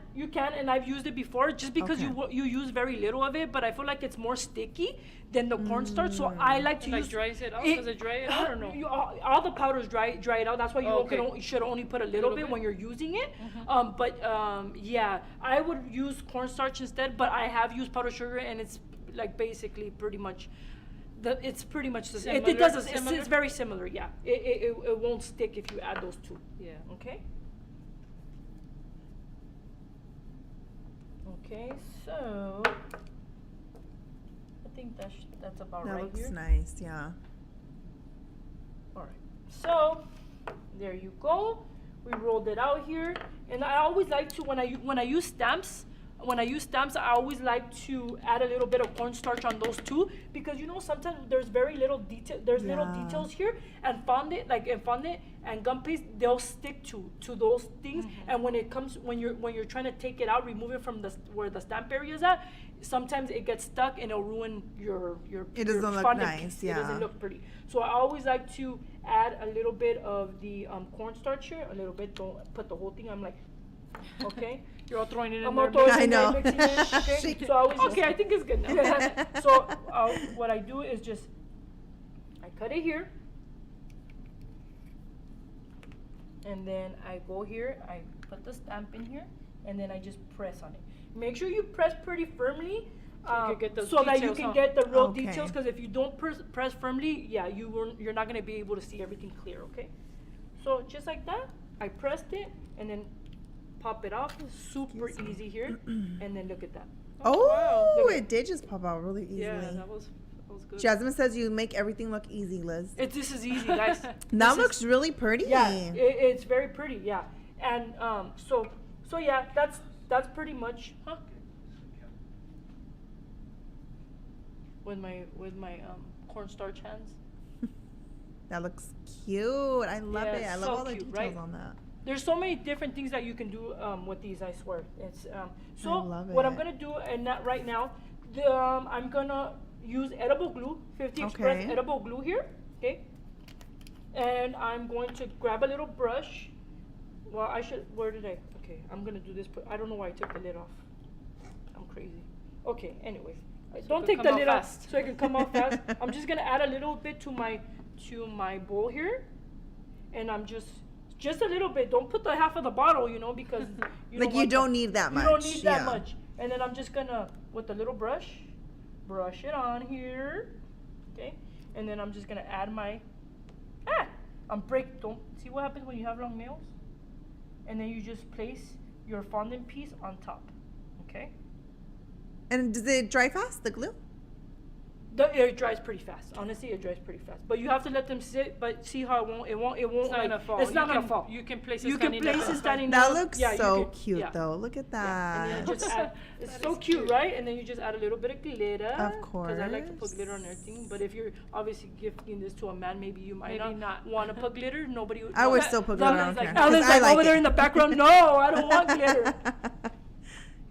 and I've used it before, just because
Okay.
you use very little of it, but I feel like it's more sticky than the cornstarch, so I like to
It like
use.
dries it out?
it-
Does it dry it out or no?
All the powders dry it out. That's why you,
Oh, okay.
you should only put a little
Little
bit
bit?
when you're using it. Yeah, I would use cornstarch instead, but I have used powdered sugar, and it's like basically pretty much. It's pretty much the same. It
Similar?
does. It's
Similar?
very similar. Yeah. It won't stick if you add those two.
Yeah.
Okay. Okay, so I think that's about
That
right
looks
here.
nice, yeah.
All right. So there you go. We rolled it out here, and I always like to, when I use stamps. I always like to add a little bit of cornstarch on those too, because sometimes there's very little detail. There's little
Yeah.
details here, and fondant and gum paste, they'll stick to those things. And when you're trying to take it out, remove it from where the stamp area is at, sometimes it gets stuck and it'll ruin your
It
your
doesn't look
fondant
nice,
piece. It
yeah.
doesn't look pretty. So I always like to add a little bit of the cornstarch here, a little bit. Don't put the whole thing. I'm like, okay.
You're all throwing it in
I'm
there.
all throwing
I
it in there,
know.
mixing it, okay?
She-
So I always
Okay, I think it's good now.
so what I do is just, I cut it here, and then I go here, I put the stamp in here, and then I just press on it. Make sure you press pretty firmly,
can get those
so that you
details,
can
huh?
get the real
Okay.
details, because if you don't press firmly, yeah, you're not gonna be able to see everything clear, okay? So just like that, I pressed it, and then pop it off. Super easy here, and then look at that.
Oh,
wow.
Look at-
it did just pop out really easily.
Yeah, that was good.
Jasmine says you make everything look easy, Liz.
This is easy, guys.
That
This is-
looks really pretty.
Yeah, it's very pretty. Yeah, and so yeah, that's pretty much, huh? With my cornstarch hands.
That looks cute. I love
Yeah,
it. I
it's
love
so
all the
cute,
details
right?
on that.
There's so many different things that you can do with these. I swear. It's so
I love
what I'm
it.
gonna do, and not right now. I'm gonna use edible glue, 50 Express
Okay.
edible glue here. Okay. And I'm going to grab a little brush. Well, I should. Where did I? Okay, I'm gonna do this. I don't know why I took the lid off. I'm crazy. Okay. Anyways, don't
it
take
can
the
come
lid
out
off
fast.
so it can come out fast. I'm just gonna add a little bit to my bowl here, and I'm just a little bit. Don't put the half of the bottle, because
Like you don't need that much.
You don't need that
yeah.
much. And then I'm just gonna, with the little brush it on here, okay? And then I'm just gonna add don't see what happens when you have long nails? And then you just place your fondant piece on top, okay?
And does it dry fast, the glue?
It dries pretty fast. Honestly, it dries pretty fast. But you have to let them sit. But see how it won't.
It's not
like,
gonna fall.
It's not gonna fall.
You can place it
You can
standing
place
up.
it standing
That
up.
looks
Yeah, you
so
can-
cute,
yeah.
though. Look at
And
that.
then just add, it's
That
so
is
cute,
cute.
right? And then you just add a little bit of glitter.
Of
Because I like to put
course.
glitter on everything. But if you're obviously gifting this to a man, maybe you might
Maybe
not
not.
want to put glitter. Nobody.
I would
no,
still put
Alan's
glitter, I don't
like,
care. 'Cause
Alan's
I
like
like
over there
it.
in the background. No, I don't want glitter.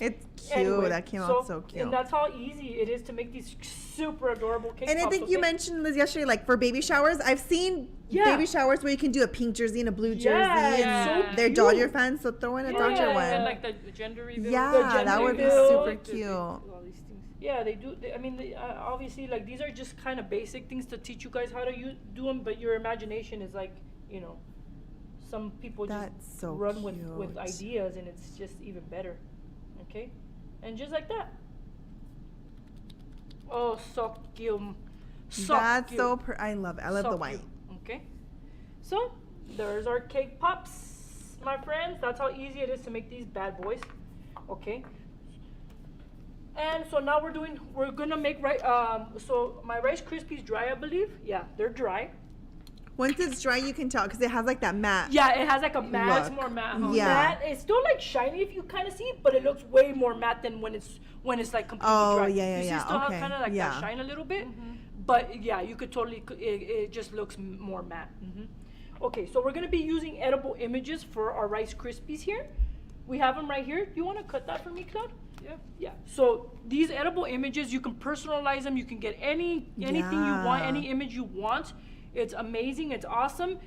It's cute.
Anyway,
That came out so cute.
And that's how easy it is to make these super adorable cake
And I
pops,
think you
okay?
mentioned Liz yesterday, like for baby showers. I've seen
Yeah.
baby showers where you can do a pink jersey and a blue jersey,
Yeah,
and
so
they're
cute.
Dodger fans, so throw in a Dodger
Yeah.
one.
And like the gender reveal.
Yeah,
The
that
gender
would be
reveal.
super
The-
cute.
all these things. Yeah, they do. I mean, obviously, like these are just kind of basic things to teach you guys how to do them. But your imagination is like, some people
That's
just
so
run with
cute.
ideas, and it's just even better. Okay, and just like that. Oh, so cute. So
That's
cute.
so. I love it. I love
So
the white.
cute. Okay, so there's our cake pops, my friends. That's how easy it is to make these bad boys. Okay. And so now we're gonna make so my Rice Krispies dry, I believe. Yeah, they're dry.
Once it's dry, you can tell because it has like that matte.
Yeah, it has like a matte.
It's more matte. Huh?
Yeah.
Matte. It's still like shiny if you kind of see it, but it looks way more matte than when it's like completely
Oh,
dry.
yeah,
You see,
yeah,
it still
okay,
have kind of like
yeah.
that shine a little bit, but yeah, you could totally. It just looks more matte. Okay, so we're gonna be using edible images for our Rice Krispies here. We have them right here. Do you want to cut that for me, Claude?
Yeah.
Yeah. So these edible images, you can personalize them. You can get anything you want,
Yeah.
any image you want. It's amazing. It's awesome.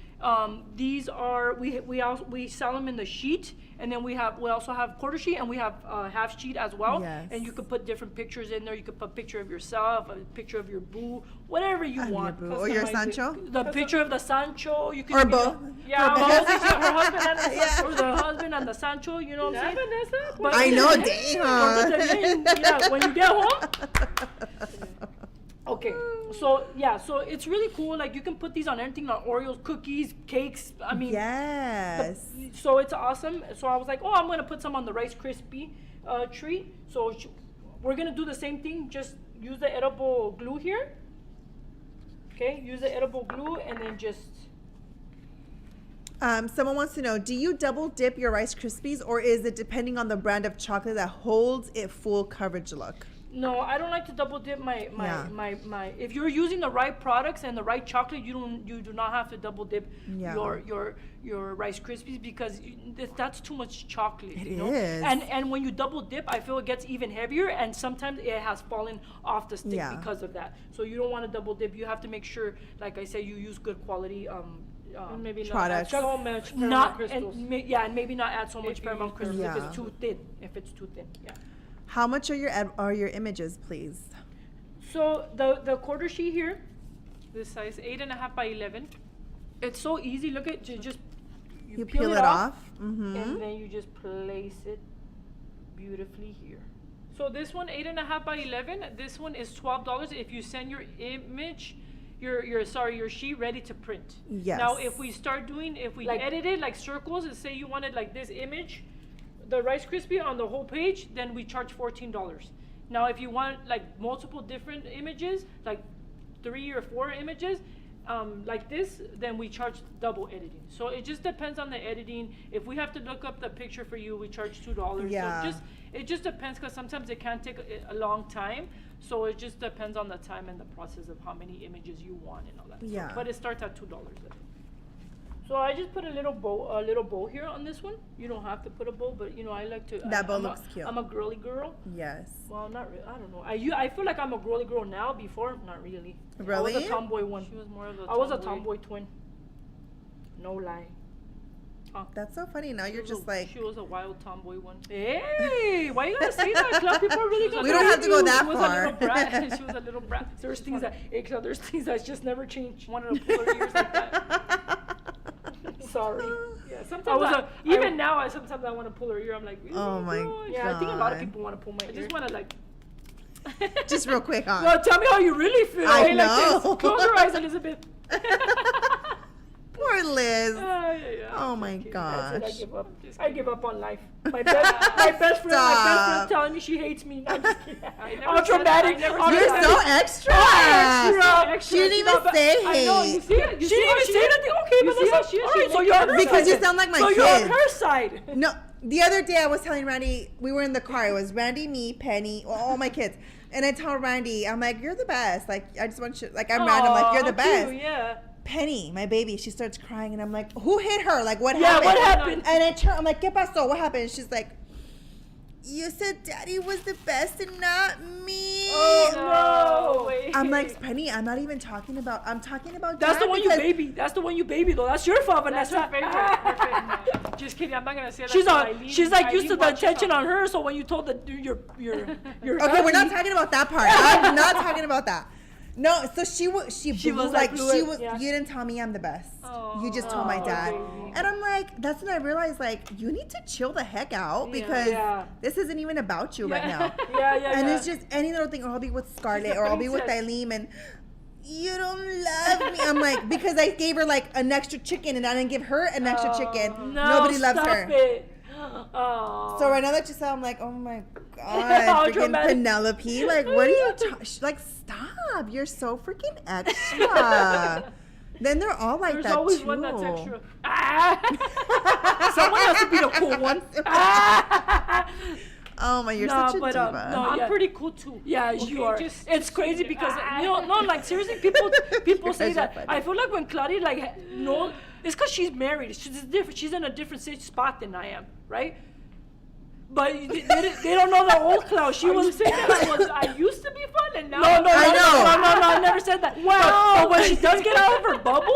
These are we sell them in the sheet, and then we also have quarter sheet, and we have half sheet as well.
Yes.
And you could put different pictures in there. You could put a picture of yourself, a picture of your boo, whatever you want.
Your boo. Or your
Customize it.
Sancho.
The picture of the Sancho. You can
Or
even-
both.
Yeah,
Or
both.
both.
Her husband and the
Yeah.
Sancho, or the husband and the Sancho. You know what I'm saying?
Vanessa?
But-
I know, dang, huh?
Yeah, when you get home. Okay, so yeah, so it's really cool. Like you can put these on anything, on Oreos, cookies, cakes. I mean,
Yes.
so it's awesome. So I was like, oh, I'm gonna put some on the Rice Krispie treat. So we're gonna do the same thing. Just use the edible glue here. Okay, use the edible glue and then just.
Someone wants to know, do you double dip your Rice Krispies, or is it depending on the brand of chocolate that holds it full coverage look?
No, I don't like to double dip my
Yeah.
if you're using the right products and the right chocolate, you do not have to double dip
Yeah.
your Rice Krispies because that's too much chocolate.
It
you know?
is.
And when you double dip, I feel it gets even heavier, and sometimes it has fallen off the stick
Yeah.
because of that. So you don't want to double dip. You have to make sure, like I said, you use good quality
And maybe
Products.
not add so much
not
caramel crystals.
and maybe not add so much
If you
caramel
use
crystals if
Yeah.
it's too thin. If it's too thin, yeah.
How much are your images, please?
So the quarter sheet here,
This size 8.5 by 11.
it's so easy. Look at just
You peel it off. Mm-hmm.
and then you just place it beautifully here.
So this one 8.5 by 11. This one is $12 if you send your image, your sheet ready to print.
Yes.
Now if we
Like-
edit it like circles and say you wanted like this image, the Rice Krispie on the whole page, then we charge $14. Now if you want like multiple different images, like 3 or 4 images, like this, then we charge double editing. So it just depends on the editing. If we have to look up the picture for you, we charge $2.
Yeah.
So it just depends because sometimes it can take a long time. So it just depends on the time and the process of how many images you want and all that.
Yeah.
So, but it starts at $2.
So I just put a little bow here on this one. You don't have to put a bow, but I like to.
That bow
I'm
looks cute.
I'm a girly girl.
Yes.
Well, not really. I don't know. I feel like I'm a girly girl now. Before, not really. I was
Really?
a tomboy one.
She was more of a
I was a tomboy twin. No lie.
That's so funny. Now you're just like,
She was a wild tomboy one.
Hey, why you gotta say that, Club? People are really gonna.
We don't have to go
believe
that
you.
She was a
far.
little brat. She was a little brat.
There's
She
things
wanted-
there's things that just never change.
wanted to pull her ears like that.
Sorry.
Yeah,
I
sometimes
was
even now, sometimes I want to pull her ear. I'm like, really?
Oh my
gosh?
Yeah, I think a lot of
God.
people want to pull my
I
ear.
just want to like.
just real quick, huh?
Well, tell me how you really feel.
I
Hey, like this.
know.
Close your eyes, Elizabeth.
Poor Poor Liz.
Yeah.
Oh my
That's
gosh.
it. I give up. I give up on life. My best friend telling me she hates me. I'm just kidding. All dramatic.
You're so extra. She didn't even say
I know, you
hate.
see it? You
She
see
didn't
how
even
she
say
is?
nothing. Okay,
You
but
see how
that's
she is?
all
She's
right. So
like
you're on her
Because
side.
you sound like my
So
kids.
you're on her side.
No, the other day I was telling Randy, we were in the car. It was Randy, me, Penny, all my kids. And I told Randy, I'm like, you're the best. Like, I just want you, like, I'm random, like, you're the
Aw,
best.
cute, yeah.
Penny, my baby, she starts crying. And I'm like, who hit her? Like, what
Yeah,
happened?
what happened?
And I turn, I'm like, ¿qué pasó? What happened? And she's like, you said daddy was the best and not me.
Oh, no.
Wait.
I'm like, Penny, I'm not even talking about, I'm talking about
That's
dad
the one you
because-
baby. That's the one you baby though. That's your fault,
That's
Vanessa.
her favorite. Her favorite. Just kidding. I'm not gonna say that.
She's
to
on.
Eileen.
She's like used to
Eileen
the
watches
attention
her.
on her. So when you told your
Okay, we're not talking about that part. I'm not talking about that. No, so she
She
blew,
was like, blew
she
it,
was.
yeah.
You didn't tell me I'm the best.
Oh,
You just told my
oh,
dad,
baby.
and I'm like, that's when I realized like you need to chill the heck out because
Yeah.
this isn't even about you right
Yeah.
now.
Yeah.
And it's just any little thing, or I'll be with Scarlett, or I'll be with
princess.
Eileen, and you don't love me. I'm like, because I gave her like an extra chicken, and I didn't give her an extra chicken.
No,
Nobody loves
stop
her.
It. Oh.
So right now that you said, I'm like, oh my
How
god, freaking
dramatic.
Penelope, like, what are you? Like, stop! You're so freaking extra. Then they're all like
There's
that
always
too.
one that's extra.
Someone has to be the cool one.
Oh my, you're
No,
such a
but,
diva.
no,
I'm
yeah.
pretty cool too.
Yeah,
Okay,
you are.
just-
It's crazy because like seriously, people say
guys are
that.
funny.
I feel like when Claudia no, it's because she's married. She's different. She's in a different spot than I am, right? But they don't know the old Clau. She
Are you
was.
saying that I used to be fun and now
No,
I know.
I never said that. But when she does get out of her bubble,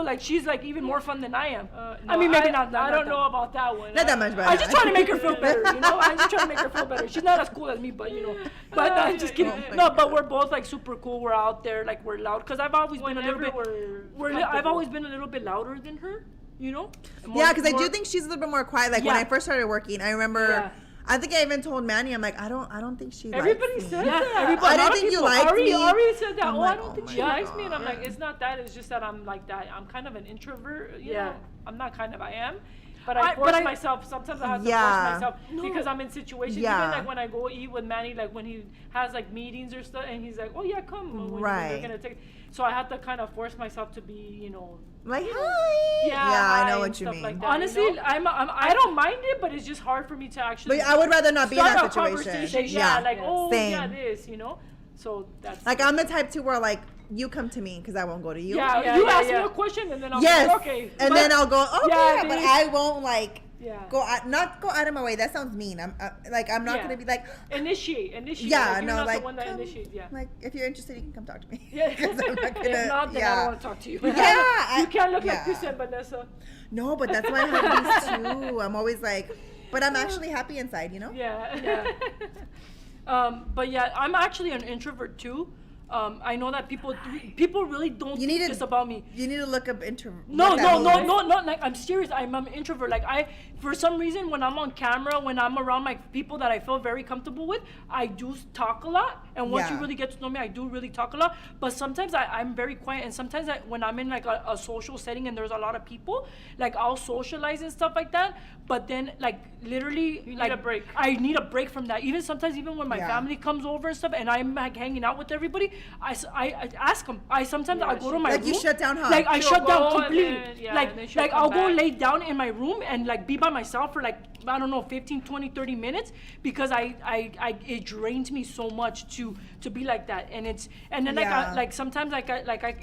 like she's like even more fun than I am. I mean, maybe not.
I don't
that.
know about that one.
Not that much better.
I'm just trying to make her feel better, you know. I'm just trying to make her feel better. She's not as cool as me, but you know. But I'm just kidding.
Oh my
No, but we're both like super cool. We're out there, like we're loud. Cause I've always been a little
Whenever
bit.
we're
I've
comfortable.
always been a little bit louder than her, you know.
Yeah, because I do
More-
think she's a little bit more quiet. Like when
Yeah.
I first started working, I remember.
Yeah.
I think I even told Manny, I'm like, I don't think she
Everybody
likes me.
says
Yeah,
that.
everybody-
I
a lot
didn't
of
think you
people-
liked
Ari
me.
said that.
I'm
Oh,
like,
I don't think
oh
she
my
likes me, and I'm
God.
like, it's not that. It's just that I'm like that. I'm kind of an introvert. You
Yeah.
know? I'm not kind of. I am. But
I-
I force
but I-
myself. Sometimes I have to
Yeah.
force myself
No.
because I'm in situations.
Yeah.
Even like when I go eat with Manny, like when he has like meetings or stuff, and he's like, "Oh yeah, come." When
Right.
they're gonna take. So I have to kind of force myself to be, you know.
Like, hi.
Yeah,
I
hi
know
and
what you
stuff
mean.
like that.
Honestly,
you know? I don't mind it, but it's just hard for me to actually.
But I would rather not be in
start
that
a
situation.
conversation. Yeah, like oh yeah,
Same.
this, you know. So that's.
Like I'm the type too where like you come to me because I won't go to you.
Yeah, you ask me a question and then I'll
Yes.
be like, okay.
And
but-
then I'll go, okay,
Yeah,
but
they-
I won't like
Yeah.
not go out of my way. That sounds mean. I'm I'm not
Yeah.
gonna be like,
Initiate.
yeah,
like, you're
no,
not
like
the one that
come,
initiates. Yeah.
like if you're interested, you can come talk to me.
Yeah.
'Cause I'm not gonna,
If not, then I
yeah.
don't want to talk to you.
Yeah,
You can't look
yeah.
like this and Vanessa.
No, but that's why I have these too. I'm always like, but I'm actually happy inside, you know.
Yeah.
But yeah, I'm actually an introvert too. I know that people really don't
You
think
need to-
this about me.
You need to look up
No,
what that means.
like I'm serious. I'm an introvert. Like for some reason, when I'm on camera, when I'm around my people that I feel very comfortable with, I do talk a lot. And once you
Yeah.
really get to know me, I do really talk a lot. But sometimes I'm very quiet. And sometimes when I'm in like a social setting and there's a lot of people, like I'll socialize and stuff like that. But then like literally,
need
like
a break.
I need a break from that. Even sometimes, even when my
Yeah.
family comes over and stuff, and I'm like hanging out with everybody, I ask them. I go to my
Like
room.
you shut down, huh?
Like I
She'll
shut down
go and
completely.
then- yeah,
like
and then she'll
like
come
I'll go
back.
lay down in my room and like be by myself for like I don't know 15, 20, 30 minutes because I it drains me so much to be like that. And then
Yeah.
like sometimes I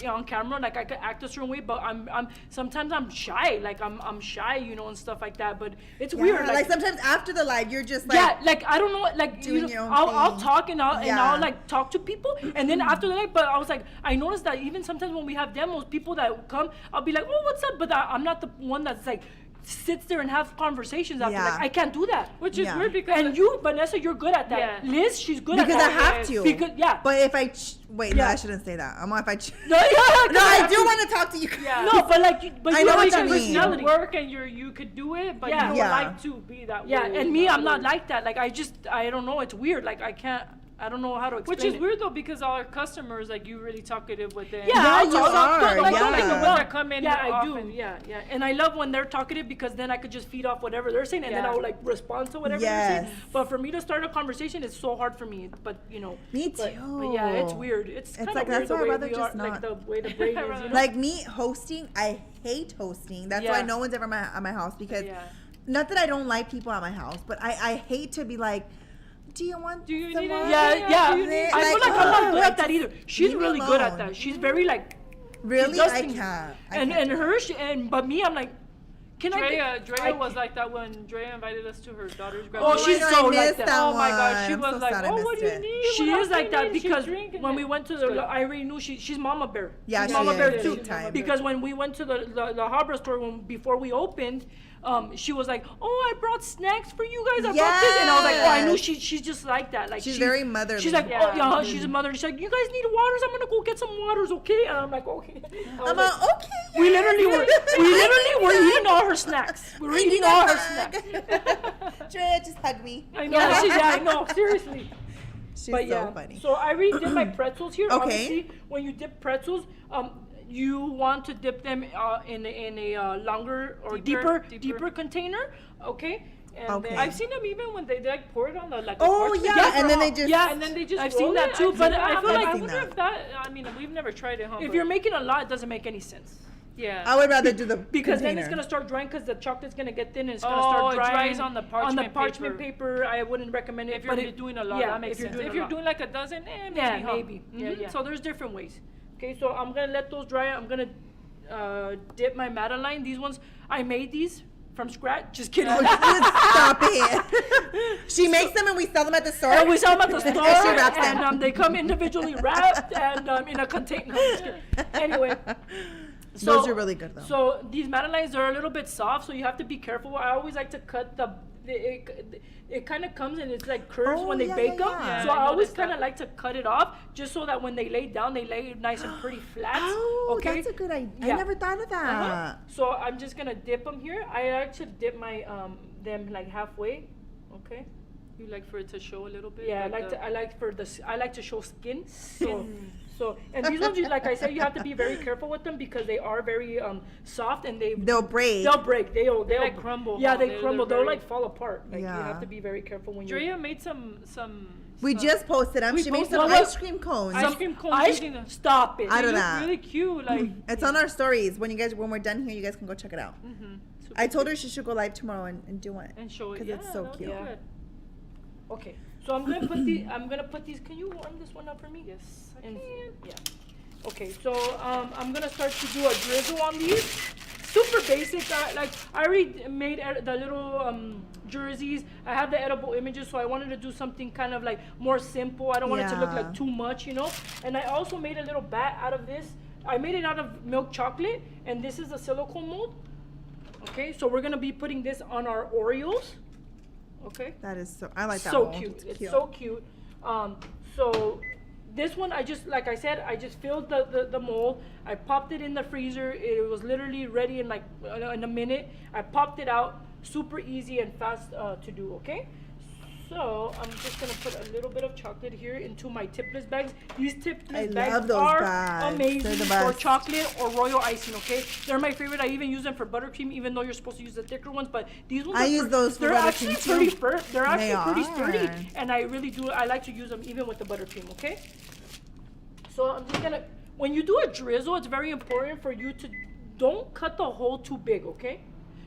on camera like I could act a certain way, but I'm sometimes I'm shy. Like I'm shy, you know, and stuff like that. But it's
Yeah,
weird.
like sometimes after the live, you're just like,
Yeah, like I don't know, like
doing
you know,
your own
I'll
thing.
talk and I'll
Yeah.
like talk to people, and then after the night, but I was like, I noticed that even sometimes when we have demos, people that come, I'll be like, oh, what's up? But I'm not the one that's like sits there and have conversations after.
Yeah.
Like I can't do that.
Which is
Yeah.
weird because
And you, Vanessa, you're good at that.
Yeah.
Liz, she's good
because
at
I
that.
have to.
Because yeah.
But if I wait, no,
Yeah.
I shouldn't say that. I'm if I.
no, yeah,
No, I
have
do
to-
want to talk to you.
Yeah.
No, but like, but
I
you
know
have
what
that
you mean.
personality.
you work and you could do it, but
Yeah.
you don't
Yeah.
like to be that
Yeah,
way.
and me, I'm not like that. Like I don't know, it's weird. Like I I don't know how to explain
Which is
it.
weird though, because all our customers, like, you really talkative with them.
Yeah,
Yeah,
I
you
talk-
are,
like,
yeah.
like the
ones that come in
Yeah, I
often.
do. Yeah. And I love when they're talkative because then I could just feed off whatever they're saying and then
Yeah.
I'll like respond to whatever they're saying.
Yes.
But for me to start a conversation, it's so hard for me. But
Me
But
too.
yeah, it's weird. It's kind of
like,
weird
that's
the
why I'd
way
rather
we
just
are, like
not.
the way the brain is.
Like me hosting, I hate hosting. That's why
Yeah.
no one's ever at my house because
Yeah.
not that I don't like people at my house, but I hate to be like, do you want
Do you need
someone?
it?
Yeah.
do you need-
I feel
Like,
like I'm not good
oh,
at that either. She's
leave me
really good at
alone.
that. She's very like.
Really?
does
I
things-
can't. I
And
can't
and
do
her
it.
but me, I'm like, can
Drea was like that when Drea invited us to her daughter's
Oh,
Oh,
she's
I
so like
missed
that.
that
Oh my gosh, she
one.
was
I'm so
like,
sad I
oh, what
missed
do you
it.
need?
She
Well,
is
how
like
can
that
you?" She's
because
drinking
when
it.
we went to
It's
the,
good.
I already knew she's Mama Bear.
Yeah,
She's
she
Mama
is,
Bear
big
too.
time.
Because when we went to the Harbor store before we opened, she was like, "Oh, I brought snacks for you guys. I brought this," and I was like, "Oh, I knew
Yes.
she's just like that. Like
She's very motherly.
She's like,
Yeah.
"Oh, yeah, she's a mother." She's like, "You guys need waters? I'm gonna go get some waters, okay?" And I'm like, "Okay." I was
I'm
like,
like, okay.
we
yes.
literally were eating all her snacks. We were
I
eating
need
all
a
her
hug.
snacks.
Drea, just hug me.
I know. I know. Seriously.
She's
But
so
yeah,
funny.
so I already did my pretzels here.
Okay.
Obviously, when you dip pretzels, you want to dip them in a longer or
Deeper.
deeper container, okay? And
Okay.
then
I've seen them even when they like pour it on the like. a
Oh,
parchment
yeah,
paper.
and then they just-
yeah,
And then they just
I've
roll
seen that
it.
too,
I've
but
seen
I
that.
feel
I'm
like
I
seen
wonder
that.
if that. I mean, we've never tried it, huh?
if
but-
you're making a lot, it doesn't make any sense.
yeah.
I would rather do the
Because then it's
container.
gonna start drying because the chocolate's gonna get thin and it's gonna
Oh,
start
it
drying.
dries on the parchment
paper. I wouldn't recommend it.
If you're
but
doing a lot,
yeah,
that makes
if you're
sense.
doing
If
a
you're
lot.
doing like a dozen, maybe.
Yeah,
huh?
maybe. Yeah,
Mhm.
yeah. So there's different ways. Okay, so I'm gonna let those dry. I'm gonna dip my Madeline. These ones I made these from scratch. Just kidding.
Stop it. She makes them and we sell them at the store.
And we sell them at the store,
And she wraps them.
and they come individually wrapped and in a container. No, I'm just kidding. Anyway,
Those are really good, though.
So these Madelines are a little bit soft, so you have to be careful. I always like to cut it kind of comes and it's like curves
Oh,
when they
yeah,
bake
yeah,
them.
yeah.
So
Yeah, I
I always
noticed
kind of
that.
like to cut it off just so that when they lay down, they lay nice and pretty flat.
Oh,
okay?
that's a good idea.
Yeah.
I never thought of that.
Uh-huh. So I'm just gonna dip them here. I like to dip my them like halfway. Okay.
You like for it to show a little bit.
Yeah, I like to show skin. So and these ones, like I said, you have to be very careful with them because they are very soft and
They'll break.
they'll break. They'll
like crumble,
Yeah,
huh?
they
They're
crumble. They'll
very-
like fall apart. Like you
Yeah.
have to be very careful when you.
Drea made some.
We
some
just posted them.
We
She made
posted
some
them.
ice cream cones.
ice cream cones
Ice,
using them.
stop it.
I
They
don't
look
know.
really cute. Like.
It's on our stories. When we're done here, you guys can go check it out.
Super
I told
cute.
her she should go live tomorrow and do it.
And show it.
because
Yeah,
it's so
that would be
cute.
Yeah.
good.
Okay, so I'm gonna put these. I'm gonna put these. Can you warm this one up for me?
Yes, I
And-
can.
Yeah. Okay, so I'm gonna start to do a drizzle on these. Super basic. Like I already made the little jerseys. I have the edible images, so I wanted to do something kind of like more simple. I don't want it to look
Yeah.
like too much, you know. And I also made a little bat out of this. I made it out of milk chocolate, and this is a silicone mold. Okay, so we're gonna be putting this on our Oreos. Okay.
That is so. I like that.
So
mold.
cute. It's so cute. So this one, I just, like I said, I just filled the mold. I popped it in the freezer. It was literally ready in like in a minute. I popped it out. Super easy and fast to do. Okay. So I'm just gonna put a little bit of chocolate here into my tipless bags. These tipless
I
bags
love those
are
bags. They're
amazing
the
for
best.
chocolate or royal icing. Okay, they're my favorite. I even use them for buttercream, even though you're supposed to use the thicker ones. But these ones,
I
are
use those for
they're
buttercream
actually
too.
pretty firm. They're
They
actually pretty sturdy,
are.
and I really do. I like to use them even with the buttercream. Okay, so I'm just gonna. When you do a drizzle, it's very important for you to don't cut the hole too big. Okay.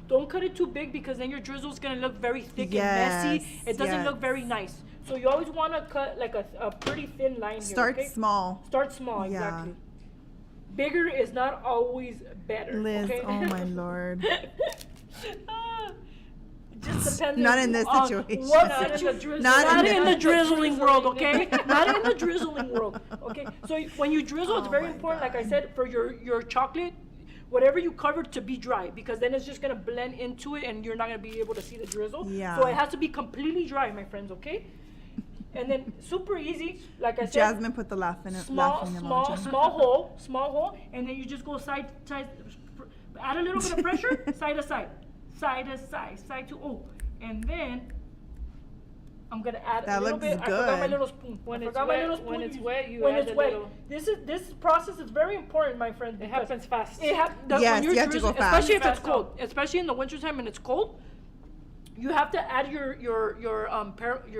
Don't cut it too big because then your drizzle is gonna look very thick and messy.
Yes,
It doesn't look
yes.
very nice. So you always want to cut like a pretty thin line
Start
here. Okay?
small.
Start small,
Yeah.
exactly. Bigger is not always better.
Liz,
okay?
oh my lord.
Just depends.
Not in this
on
situation.
What
Not in the
situ-
drizzle.
not
in
in
the-
the drizzling world, okay? Not in the drizzling world, okay? So when you drizzle, it's
Oh
very
my
important, like I
God.
said, for your chocolate, whatever you cover to be dry, because then it's just gonna blend into it, and you're not gonna be able to see the drizzle.
Yeah.
So it has to be completely dry, my friends, okay? And then super easy, like I said.
Jasmine put the laughing emoji.
Small hole, and then you just go side, add a little bit of pressure, side to side to, and then I'm gonna add
That
a little
looks
bit. I forgot my
good.
little spoon.
When
I
it's
forgot my
wet-
little spoon.
when it's wet, you
when
add
it's
a
wet.
little-
This process is very important, my friend.
It
because
happens fast.
Yes,
when you're
you have to go
drizzling-
fast.
especially if it's
Fast
cold,
out.
especially in the wintertime and it's cold. You have to add your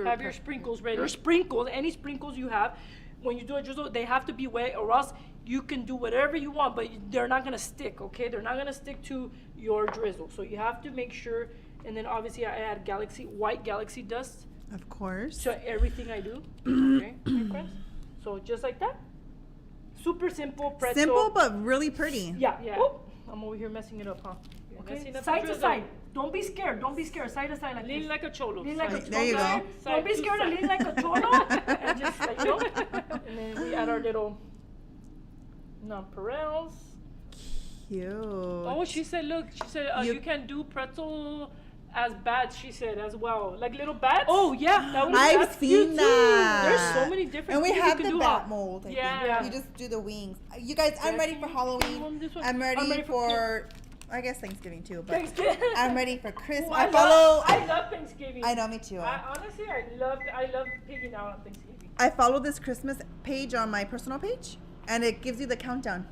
Have your sprinkles ready.
Your sprinkles, any sprinkles you have, when you do a drizzle, they have to be wet, or else you can do whatever you want, but they're not gonna stick. Okay, they're not gonna stick to your drizzle. So you have to make sure. And then obviously I add white galaxy dust
Of course.
to everything I do. Okay, my friends. So just like that. Super simple pretzel.
Simple but really pretty.
Yeah.
Yeah.
Oh, I'm over here messing it up, huh?
You're
Okay.
messing up
Side
the
to
drizzle.
side. Don't be scared. Don't be scared. Side to side like
Lean
this.
like a cholo.
Lean like a
Side.
There you
cholo.
go.
Don't be
Side
scared
to
to lean
side.
like a cholo. And just like, and then we add our little nonpareils.
Cute.
Oh, she said, look, she said you can do pretzel as bats, she said, as well. Like little bats.
Oh yeah, that was,
I've
that's cute
seen
too.
that.
There's so many different.
And we
things
have
you
the
can do,
bat
huh?
mold. I
Yeah.
think.
Yeah.
You just do the wings. You guys, I'm ready for
You
Halloween.
want this one?
I'm ready
for
for, I guess Thanksgiving too. But
Thanksgiving.
I'm ready for Christmas.
Ooh,
I follow.
I love Thanksgiving.
I know, me too.
Honestly, I love pigging out on Thanksgiving.
I follow this Christmas page on my personal page, and it gives you the countdown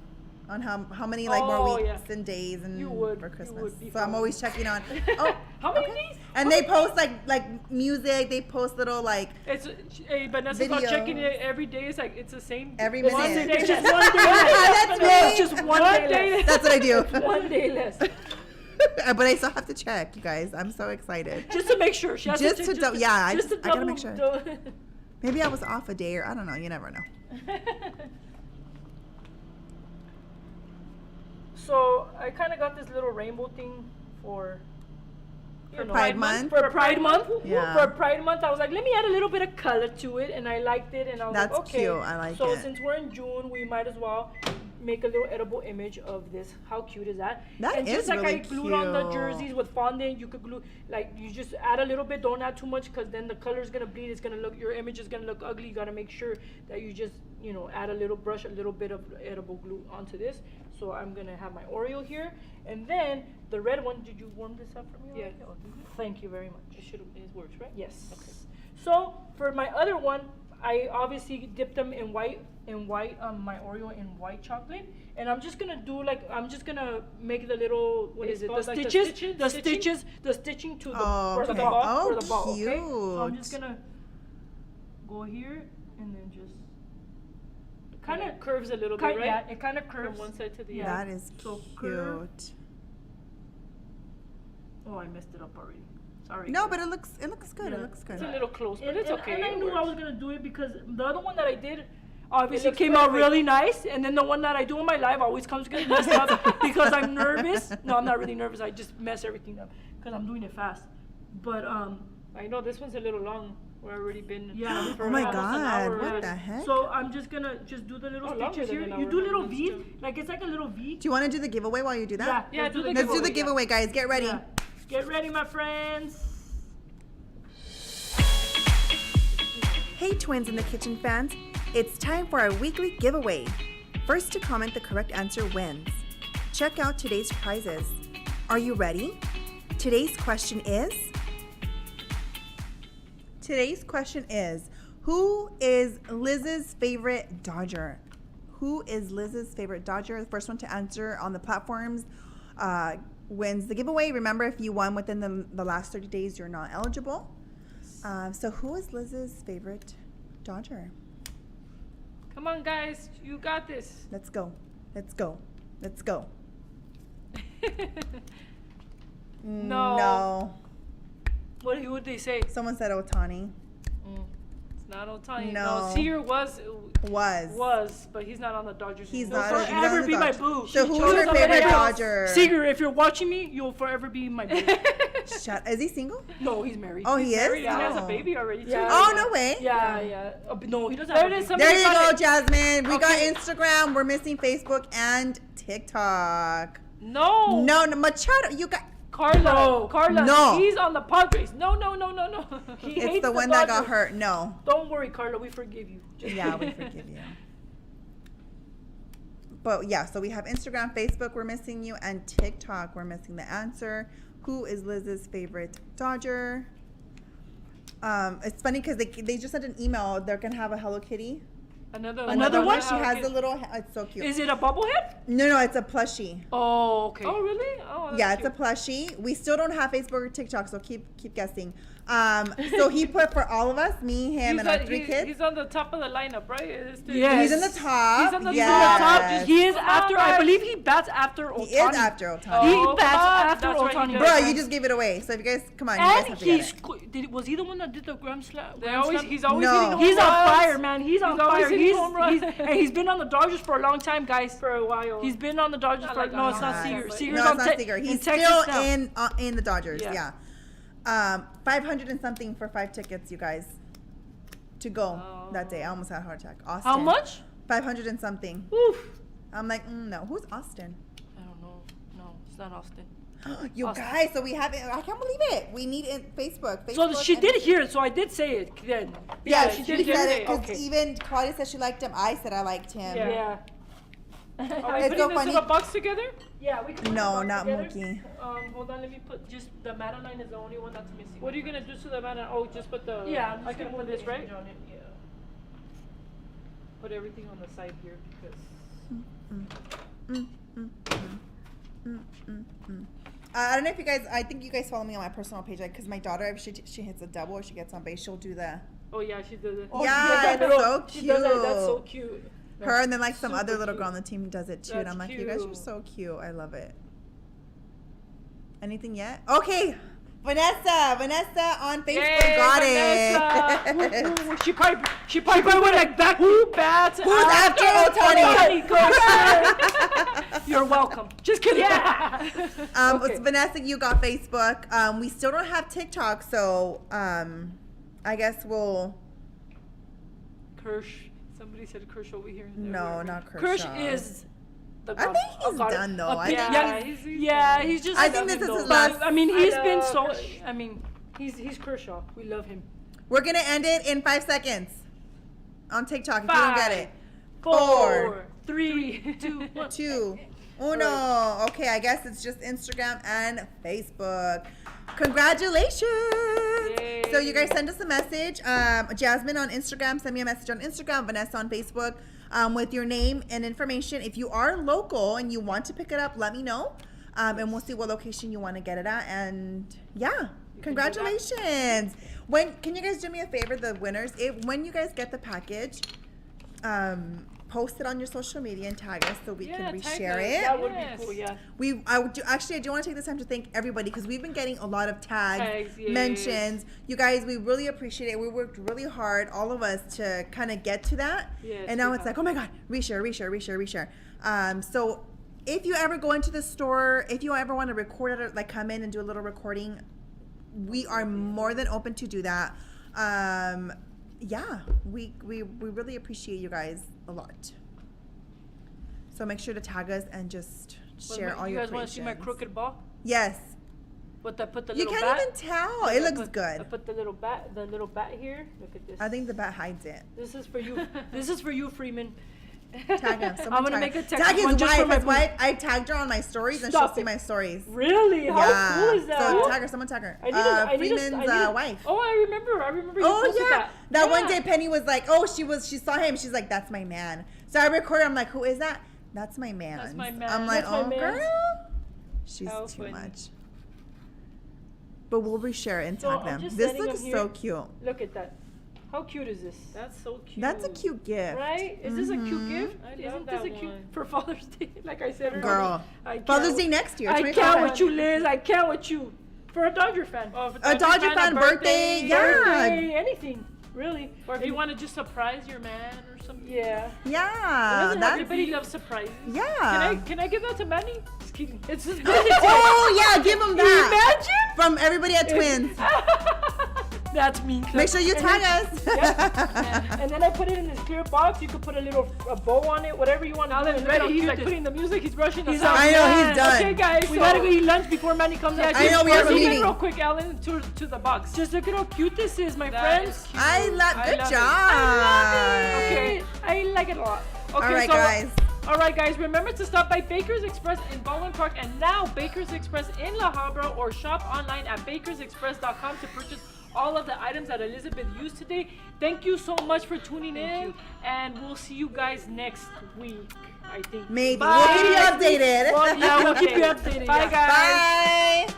on how many like more
Oh,
weeks
yeah.
and days and
You would-
for
you
Christmas.
would be
So I'm
following.
always checking on. Oh,
How many
okay.
days?
And they post like music. They post little like
It's hey, Vanessa's not
Videos.
checking it every day. It's like it's the same.
every
It's
minute.
it's just one day less.
That's
It's
me.
just one day less.
That's what I do.
One day less.
But I still have to check, you guys. I'm so excited.
Just to make sure. She has
Just
to,
to dou- yeah, I
just
just-
to
I gotta
double-
make sure.
double-
Maybe I was off a day, or I don't know. You never know.
So I kind of got this little rainbow thing for
For Pride Month?
For Pride Month,
Yeah.
For Pride Month, I was like, let me add a little bit of color to it, and I liked it, and I was
That's
like, okay.
cute. I like
so
it.
since we're in June, we might as well make a little edible image of this. How cute is that?
That
and
is
just like
really
I glued on the
cute.
jerseys with fondant, you could glue like you just add a little bit. Don't add too much, because then the color's gonna bleed. It's gonna look, your image is gonna look ugly. You gotta make sure that you just add a little brush, a little bit of edible glue onto this. So I'm gonna have my Oreo here, and then the red one. Did you warm this up for me?
Yeah.
already? Oh, thank you very much.
It works, right?
Yes.
Okay.
So for my other one, I obviously dipped them in white, my Oreo in white chocolate, and I'm just gonna do I'm just gonna make the little what
It's
is it?
called
The
like the
stitches,
stitching?
the stitching to the
Oh,
for the
okay.
ball,
Oh,
for the ball. Okay. So I'm
cute.
just gonna go here and then just
Kind
kind
of
of
curves a little bit, right?
Yeah, it kind of curves.
From one side to the
Yeah.
other.
That is
So curve.
cute.
Oh, I messed it up already. Sorry.
No,
guys.
but it looks good.
Yeah.
It looks good.
It's a little close, but
And-
it's
and-
okay.
And I
it
knew I
works.
was gonna do it because the other one that I did obviously
looks
came out
perfect.
really nice, and then the one that I do in my live always comes good messed up because I'm nervous. No, I'm not really nervous. I just mess everything up because I'm doing it fast. But
I know this one's a little long. We've already been.
Yeah.
for
Oh my
almost an
God!
hour
What
already.
the heck?
so I'm just gonna do the little
Oh, longer
stitches
than
here.
an
You
hour,
do
no,
little
let's
V,
do-
like it's like a little V.
Do you want to do the giveaway while you do that?
Yeah,
let's
do the
Let's do the
giveaway,
giveaway, guys. Get ready.
Yeah. Get ready, my friends.
Hey, Twins in the Kitchen fans. It's time for our weekly giveaway. First to comment the correct answer wins. Check out today's prizes. Are you ready? Today's question is, who is Liz's favorite Dodger? Who is Liz's favorite Dodger? The first one to answer on the platforms wins the giveaway. Remember, if you won within the last 30 days, you're not eligible. So who is Liz's favorite Dodger?
Come on, guys. You got this.
Let's go. Let's go. Let's go.
No.
No.
What would they say?
Someone said Otani.
It's not Otani.
No.
No, Sear was, but he's not on the Dodgers.
He's
anymore.
not.
forever
he's not on the
be my
Dodgers.
boo.
So
She
who's
chose
your
somebody
favorite
else.
Dodger?
Seeger, if you're watching me, you'll forever be my boo.
Is he single?
No, he's married.
Oh, he is?
Married, he has a
Oh.
baby already, too.
Yeah.
Oh, no way.
Yeah. But no, he doesn't
There
have
it
a
is,
baby.
somebody
There you
got
go,
it.
Jasmine. We got
Okay.
Instagram. We're missing Facebook and TikTok.
No.
No, Machado. You got.
Carla.
No.
Carla.
No.
He's on the Padres. No.
He
It's
hates
the one that got
Dodgers.
hurt. No.
Don't worry, Carla. We forgive you. Just
Yeah, we forgive you. But yeah, so we have Instagram, Facebook, we're missing you, and TikTok, we're missing the answer. Who is Liz's favorite Dodger? It's funny because they just sent an email. They're gonna have a Hello Kitty.
Another one?
She has a little. It's so cute.
Is it a bubblehead?
No, it's a plushie.
Oh, okay.
Oh, really? Oh, that's
Yeah,
cute.
it's a plushie. We still don't have Facebook or TikTok, so keep guessing. So he put for all of us, me, him, and our 3 kids.
He's on the top of the lineup, right?
Yes.
He's in the top.
He's on the
He's on the top.
Yes.
He is
Come
after.
on,
I
guys.
believe he bats after Otani.
He is after Otani.
He
Oh,
bats
come on.
after
That's right, he
Otani.
does.
Bro, you just gave it away. So if you guys, come on, you guys
And
have to get it.
was he the one that did the Grand Slam?
He's always
No.
hitting home
He's on
runs.
fire, man. He's on
always
fire.
hitting home runs.
And he's been on the Dodgers for a long time, guys.
For a while.
He's been on the Dodgers
Not
for
like
no,
a
it's not
long
Seager.
time, but-
Seager's
No,
on
it's not
Te-
Seager.
in
He's
Texas
still
now.
in the Dodgers.
Yeah.
Yeah. 500 and something for 5 tickets, you guys, to go that day. I
Oh.
almost had a heart attack. Austin.
How much?
500 and something.
Oof.
I'm like, no. Who's Austin?
I don't know. No, it's not Austin.
You
Austin.
guys, so we have it. I can't believe it. We need it. Facebook.
So she
and-
did hear it, so I did say it then.
Yeah,
she
she
did
said
say
it
it.
because
Okay.
even Claudia said she liked him. I said I liked him.
Yeah.
Are we
It's
putting
so
this
funny.
in a box together?
Yeah, we can put
No,
them
not
together.
Mookie.
Hold on, let me put just the Madeline is the only one that's missing. What are you gonna do to the Madeline? Oh, just put the.
Yeah, I'm
I
just
can
gonna
put
put
this
the
right.
image on it. Yeah.
Put everything on the side here because.
I don't know if you guys. I think you guys follow me on my personal page, like, because my daughter, if she hits a double or she gets on base, she'll do the
Oh yeah, she does it.
Oh,
Yeah,
she does that
it's
little-
so
She does that. That's
cute.
so cute.
her and then like some
super
other little
cute.
girl on the team does it too, and
That's
I'm like, you guys are
cute.
so cute. I love it. Anything yet? Okay, Vanessa on Facebook
Yay,
got
Vanessa.
it.
She probably went like back.
Who bats
Who's after Otani?
You're welcome. Just kidding.
Yeah.
Okay.
It's Vanessa, you got Facebook. We still don't have TikTok, so I guess we'll.
Somebody said Kirsch over here.
No, not Kershaw.
Kirsch is. The
I think he's done, though. I think
Yeah,
he's just.
I think this is his
But,
last-
I mean,
I
he's been
love
so.
Kirsch.
I mean, he's Kershaw. We love him.
We're gonna end it in 5 seconds on TikTok if you don't get it.
4, 3, 2, 1.
2, 1. Okay, I guess it's just Instagram and Facebook. Congratulations!
Yay.
So you guys send us a message. Jasmine on Instagram, send me a message on Instagram. Vanessa on Facebook, with your name and information. If you are local and you want to pick it up, let me know, and we'll see what location you want to get it at. And yeah, congratulations! When can you guys do me a favor, the winners? When you guys get the package, post it on your social media and tag us so we
Yeah,
can
tag
reshare
us.
it.
That would
Yes.
be cool, yeah.
I do want to take this time to thank everybody because we've been getting a lot of tags,
Tags, yes.
mentions. You guys, we really appreciate it. We worked really hard, all of us, to kind of get to that.
Yes,
and now
we
it's
have.
like, oh my God, reshare. So if you ever go into the store, if you ever want to record it, or like come in and do a little recording, we are more than open to do that. Yeah, we really appreciate you guys a lot. So make sure to tag us and just share all
you
your
guys want to see my
creations.
crooked ball?
Yes.
But I put the
You
little
can't
bat.
even tell.
Look,
It
I
looks
put-
good.
I put the little bat here. Look at this.
I think the bat hides it.
This is for you. This is for you, Freeman.
Tag him.
I'm gonna make a text
tag his
one just for
wife.
my
His
boo.
wife. I tagged her on my stories and
Stop
she'll see
it.
my stories.
Really? How
yeah.
cool is that?
So tag her. Someone tag her.
I need to- I need to-
Freeman's
I need to-
wife.
Oh, I remember. You
Oh
posted
yeah. That one
Yeah.
day Penny was like, oh, she saw him. She's like, that's my man. So I recorded. I'm like, who is that? That's my man.
That's my man.
I'm like,
That's my
oh
mans."
girl, she's
How
too
funny.
much. But we'll reshare it and
So
tag
I'm
them.
just
This
setting
looks
them
so
here.
cute.
Look at that. How cute is this?
That's so cute.
That's a cute gift.
Right? Is this a cute
Mhm.
gift?
I love
Isn't this
that
a cute
one.
for Father's Day? Like I said earlier.
Girl.
I can't
Father's
wait-
Day next year.
I
25.
can't with you, Liz. I can't with you. For a Dodger fan.
Oh, if
A Dodger fan birthday, yeah.
Birthday, anything. Really.
Or if you want to just surprise your man or something.
Yeah.
Yeah.
Doesn't
That's,
Everybody loves surprises.
yeah.
Can I give that to Manny?
Just kidding.
It's his birthday.
Oh yeah, give them that.
Imagine.
From everybody at Twins.
That's mean.
Make sure you
And
tag
then-
us.
And then I put it in this clear box. You could put a bow on it, whatever you want to do.
Alan's
And look how
ready. He's
cute
like
it is.
putting the music. He's rushing us
He's
out.
out.
I know
man.
he's done.
Okay, guys.
We
so-
gotta go eat lunch before Manny comes out.
I know we have a
zoom in
meeting.
real quick, Alan, to the box.
Just look at how cute this is, my
That
friends.
is cute.
I love. Good
love it.
job.
Okay, I like it a lot.
Okay,
All right,
so,
guys.
All right, guys. Remember to stop by Baker's Express in Baldwin Park and now Baker's Express in La Habra, or shop online at bakersexpress.com to purchase all of the items that Elizabeth used today. Thank you so much for tuning in, and we'll see you guys next week, I think.
Maybe.
Bye.
We'll keep you updated.
Well, yeah, we'll keep you updated.
Bye,
yeah.
guys.
Bye.